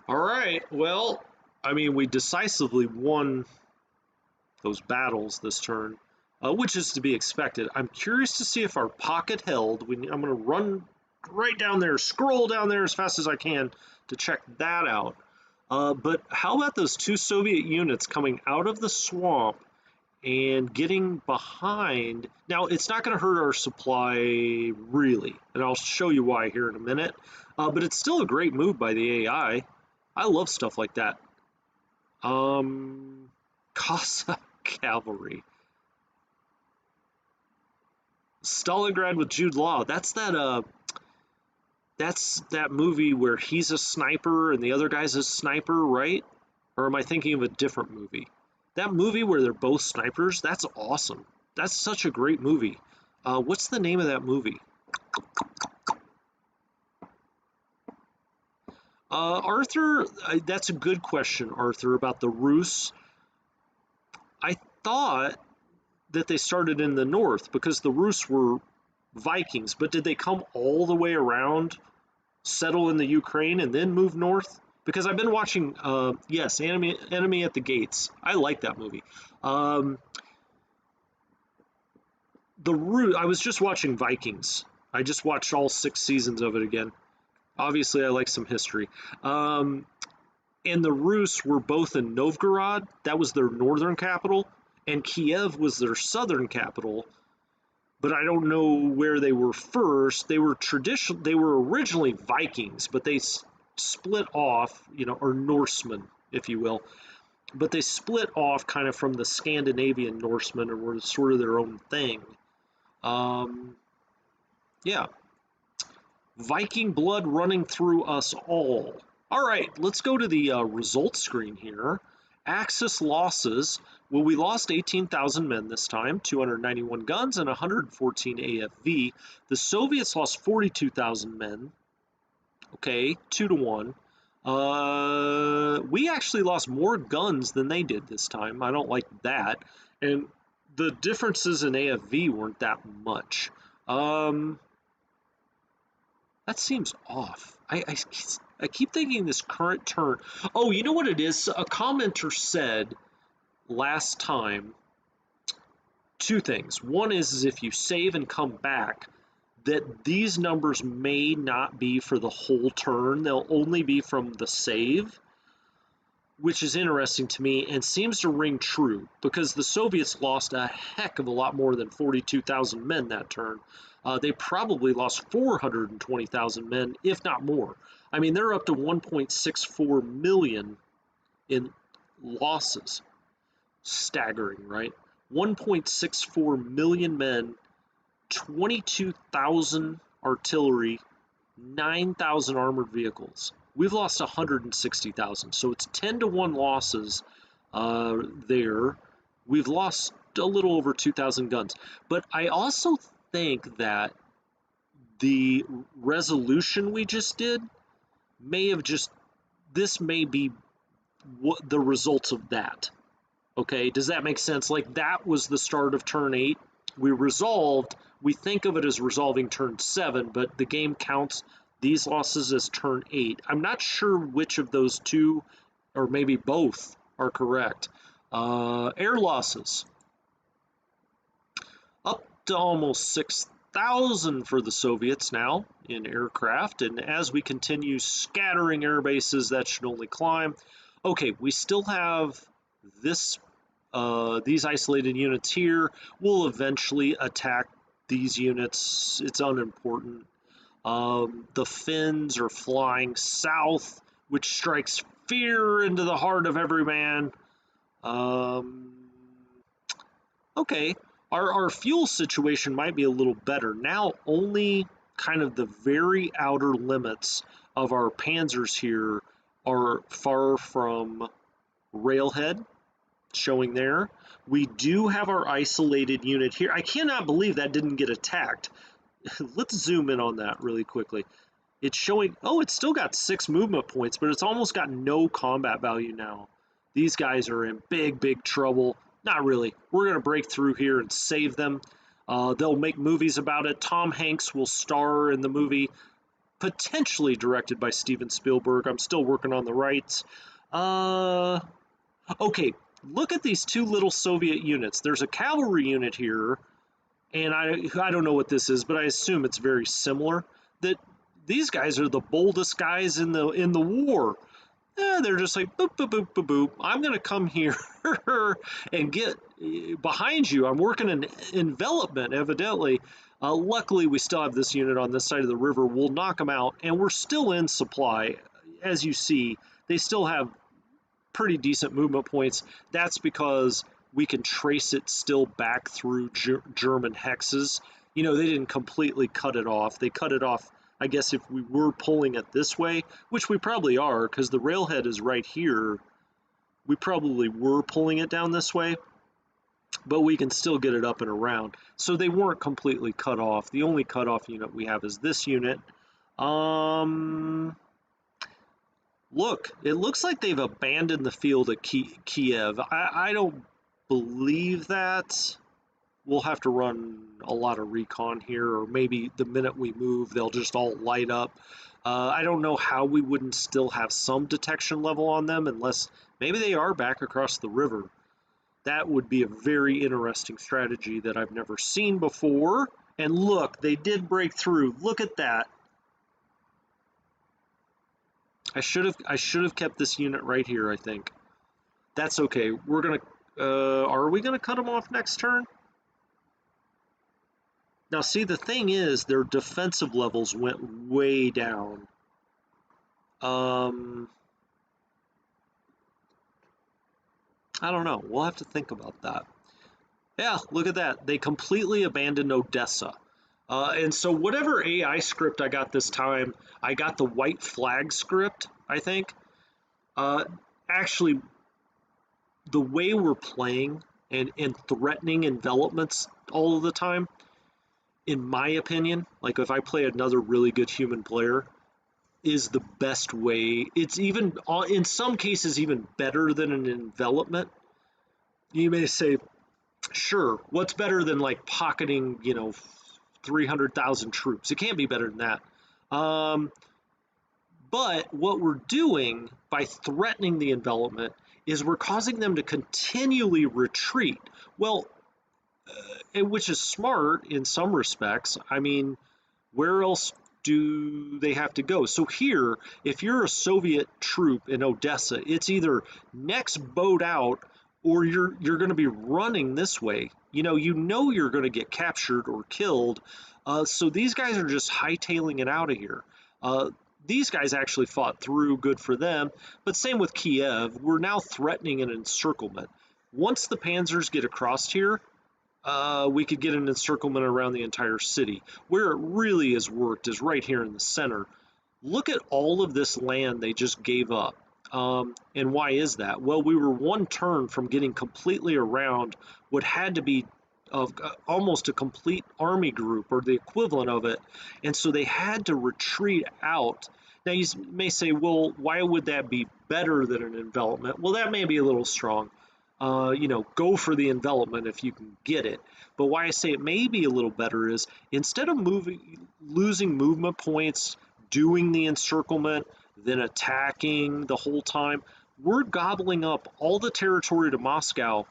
All right, well, I mean, we decisively won those battles this turn, which is to be expected. I'm curious to see if our pocket held. I'm going to run right down there, scroll down there as fast as I can to check that out. But how about those 2 Soviet units coming out of the swamp and getting behind? Now, it's not going to hurt our supply, really, and I'll show you why here in a minute. But it's still a great move by the AI. I love stuff like that. Cossack cavalry. Stalingrad with Jude Law. That's that movie where he's a sniper and the other guy's a sniper, right? Or am I thinking of a different movie? That movie where they're both snipers, that's awesome. That's such a great movie. What's the name of that movie? Arthur, that's a good question, Arthur, about the Rus. I thought that they started in the north because the Rus were Vikings, but did they come all the way around, settle in the Ukraine, and then move north? Because I've been watching, yes, Enemy at the Gates. I like that movie. I was just watching Vikings. I just watched all 6 seasons of it again. Obviously, I like some history. And the Rus were both in Novgorod, that was their northern capital, and Kiev was their southern capital. But I don't know where they were first. They were originally Vikings, but they split off, or Norsemen, if you will. But they split off kind of from the Scandinavian Norsemen and were sort of their own thing. Yeah. Viking blood running through us all. All right, let's go to the results screen here. Axis losses. Well, we lost 18,000 men this time, 291 guns and 114 AFV. The Soviets lost 42,000 men. Okay, 2-1. We actually lost more guns than they did this time. I don't like that. And the differences in AFV weren't that much. That seems off. I keep thinking this current turn. Oh, you know what it is? A commenter said last time 2 things. One is if you save and come back, that these numbers may not be for the whole turn. They'll only be from the save, which is interesting to me and seems to ring true because the Soviets lost a heck of a lot more than 42,000 men that turn. They probably lost 420,000 men, if not more. I mean, they're up to 1.64 million in losses. Staggering, right? 1.64 million men, 22,000 artillery, 9,000 armored vehicles. We've lost 160,000, so it's 10 to 1 losses there. We've lost a little over 2,000 guns. But I also think that the resolution we just did may have just, this may be what the results of that. Okay, does that make sense? Like, that was the start of turn 8. We resolved, we think of it as resolving turn 7, but the game counts these losses as turn 8. I'm not sure which of those two, or maybe both, are correct. Air losses. Up to almost 6,000 for the Soviets now in aircraft, and as we continue scattering air bases, that should only climb. Okay, we still have this these isolated units here. We'll eventually attack these units. It's unimportant. The Finns are flying south, which strikes fear into the heart of every man. Okay, our fuel situation might be a little better. Now only kind of the very outer limits of our panzers here are far from railhead, showing there. We do have our isolated unit here. I cannot believe that didn't get attacked. Let's zoom in on that really quickly. It's showing, oh, it's still got 6 movement points, but it's almost got no combat value now. These guys are in big, big trouble. Not really. We're going to break through here and save them. They'll make movies about it. Tom Hanks will star in the movie, potentially directed by Steven Spielberg. I'm still working on the rights. Okay, look at these two little Soviet units. There's a cavalry unit here, and I don't know what this is, but I assume it's very similar. That these guys are the boldest guys in the war. They're just like, boop, boop, boop, boop, boop. I'm going to come here and get behind you. I'm working in envelopment, evidently. Luckily, we still have this unit on this side of the river. We'll knock them out, and we're still in supply. As you see, they still have pretty decent movement points. That's because we can trace it still back through German hexes. You know, they didn't completely cut it off. They cut it off, I guess, if we were pulling it this way, which we probably are, because the railhead is right here. We probably were pulling it down this way, but we can still get it up and around. So they weren't completely cut off. The only cutoff unit we have is this unit. Look, it looks like they've abandoned the field at Kiev. I don't believe that. We'll have to run a lot of recon here, or maybe the minute we move, they'll just all light up. I don't know how we wouldn't still have some detection level on them, unless maybe they are back across the river. That would be a very interesting strategy that I've never seen before. And look, they did break through. Look at that. I should have kept this unit right here, I think. That's okay. We're gonna are we gonna cut them off next turn? Now see, the thing is, their defensive levels went way down. I don't know. We'll have to think about that. Yeah, look at that. They completely abandoned Odessa. And so whatever AI script I got this time, I got the white flag script, I think. Actually, the way we're playing and threatening envelopments all of the time, in my opinion, like if I play another really good human player, is the best way. It's even, in some cases, even better than an envelopment. You may say, sure, what's better than like pocketing, 300,000 troops? It can't be better than that. But what we're doing by threatening the envelopment is we're causing them to continually retreat. Well, which is smart in some respects. I mean, where else do they have to go? So here, if you're a Soviet troop in Odessa, it's either next boat out, or you're going to be running this way. You know you're going to get captured or killed. So these guys are just hightailing it out of here. These guys actually fought through, good for them. But same with Kiev. We're now threatening an encirclement. Once the panzers get across here, we could get an encirclement around the entire city. Where it really has worked is right here in the center. Look at all of this land they just gave up. And why is that? Well, we were one turn from getting completely around what had to be almost a complete army group or the equivalent of it. And so they had to retreat out. Now, you may say, well, why would that be better than an envelopment? Well, that may be a little strong. Go for the envelopment if you can get it. But why I say it may be a little better is instead of losing movement points, doing the encirclement, then attacking the whole time, we're gobbling up all the territory to Moscow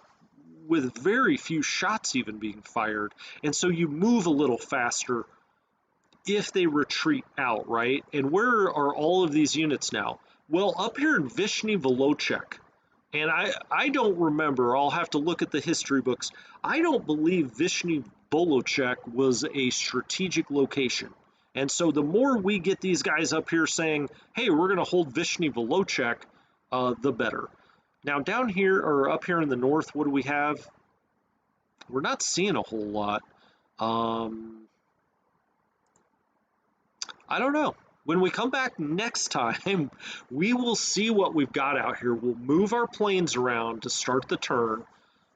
with very few shots even being fired. And so you move a little faster if they retreat out, right? And where are all of these units now? Well, up here in Vyshny Volochysk. And I don't remember, I'll have to look at the history books. I don't believe Vyshny Volochysk was a strategic location. And so the more we get these guys up here saying, hey, we're going to hold Vyshny Volochysk, the better. Now down here, or up here in the north, what do we have? We're not seeing a whole lot. I don't know. When we come back next time, we will see what we've got out here. We'll move our planes around to start the turn.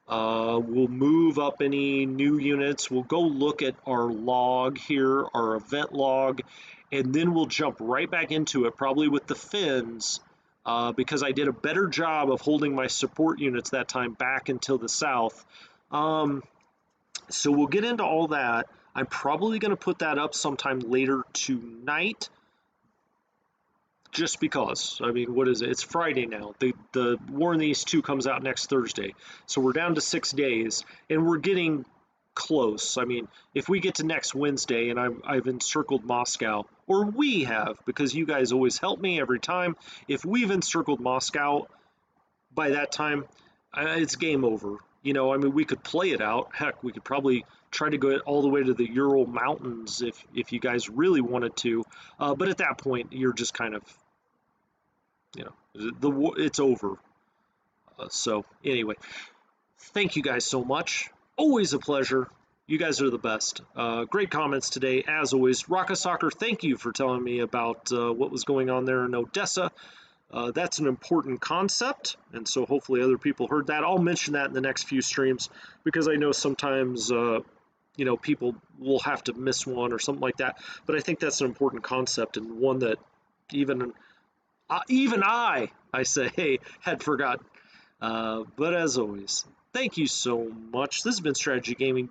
We'll move up any new units. We'll go look at our log here, our event log, and then we'll jump right back into it, probably with the Finns, because I did a better job of holding my support units that time back until the south. So we'll get into all that. I'm probably going to put that up sometime later tonight. Just because, I mean, what is it? It's Friday now. The War in the East 2 comes out next Thursday. So we're down to 6 days, and we're getting close. I mean, if we get to next Wednesday and I've encircled Moscow, or we have, because you guys always help me every time, if we've encircled Moscow by that time, it's game over. I mean, we could play it out. Heck, we could probably try to go all the way to the Ural Mountains if you guys really wanted to. But at that point, you're just kind of, it's over. So anyway, thank you guys so much. Always a pleasure. You guys are the best. Great comments today, as always. Rocka Soccer, thank you for telling me about what was going on there in Odessa. That's an important concept, and so hopefully other people heard that. I'll mention that in the next few streams because I know sometimes people will have to miss one or something like that. But I think that's an important concept and one that even I say had forgotten. But as always, thank you so much. This has been Strategy Gaming.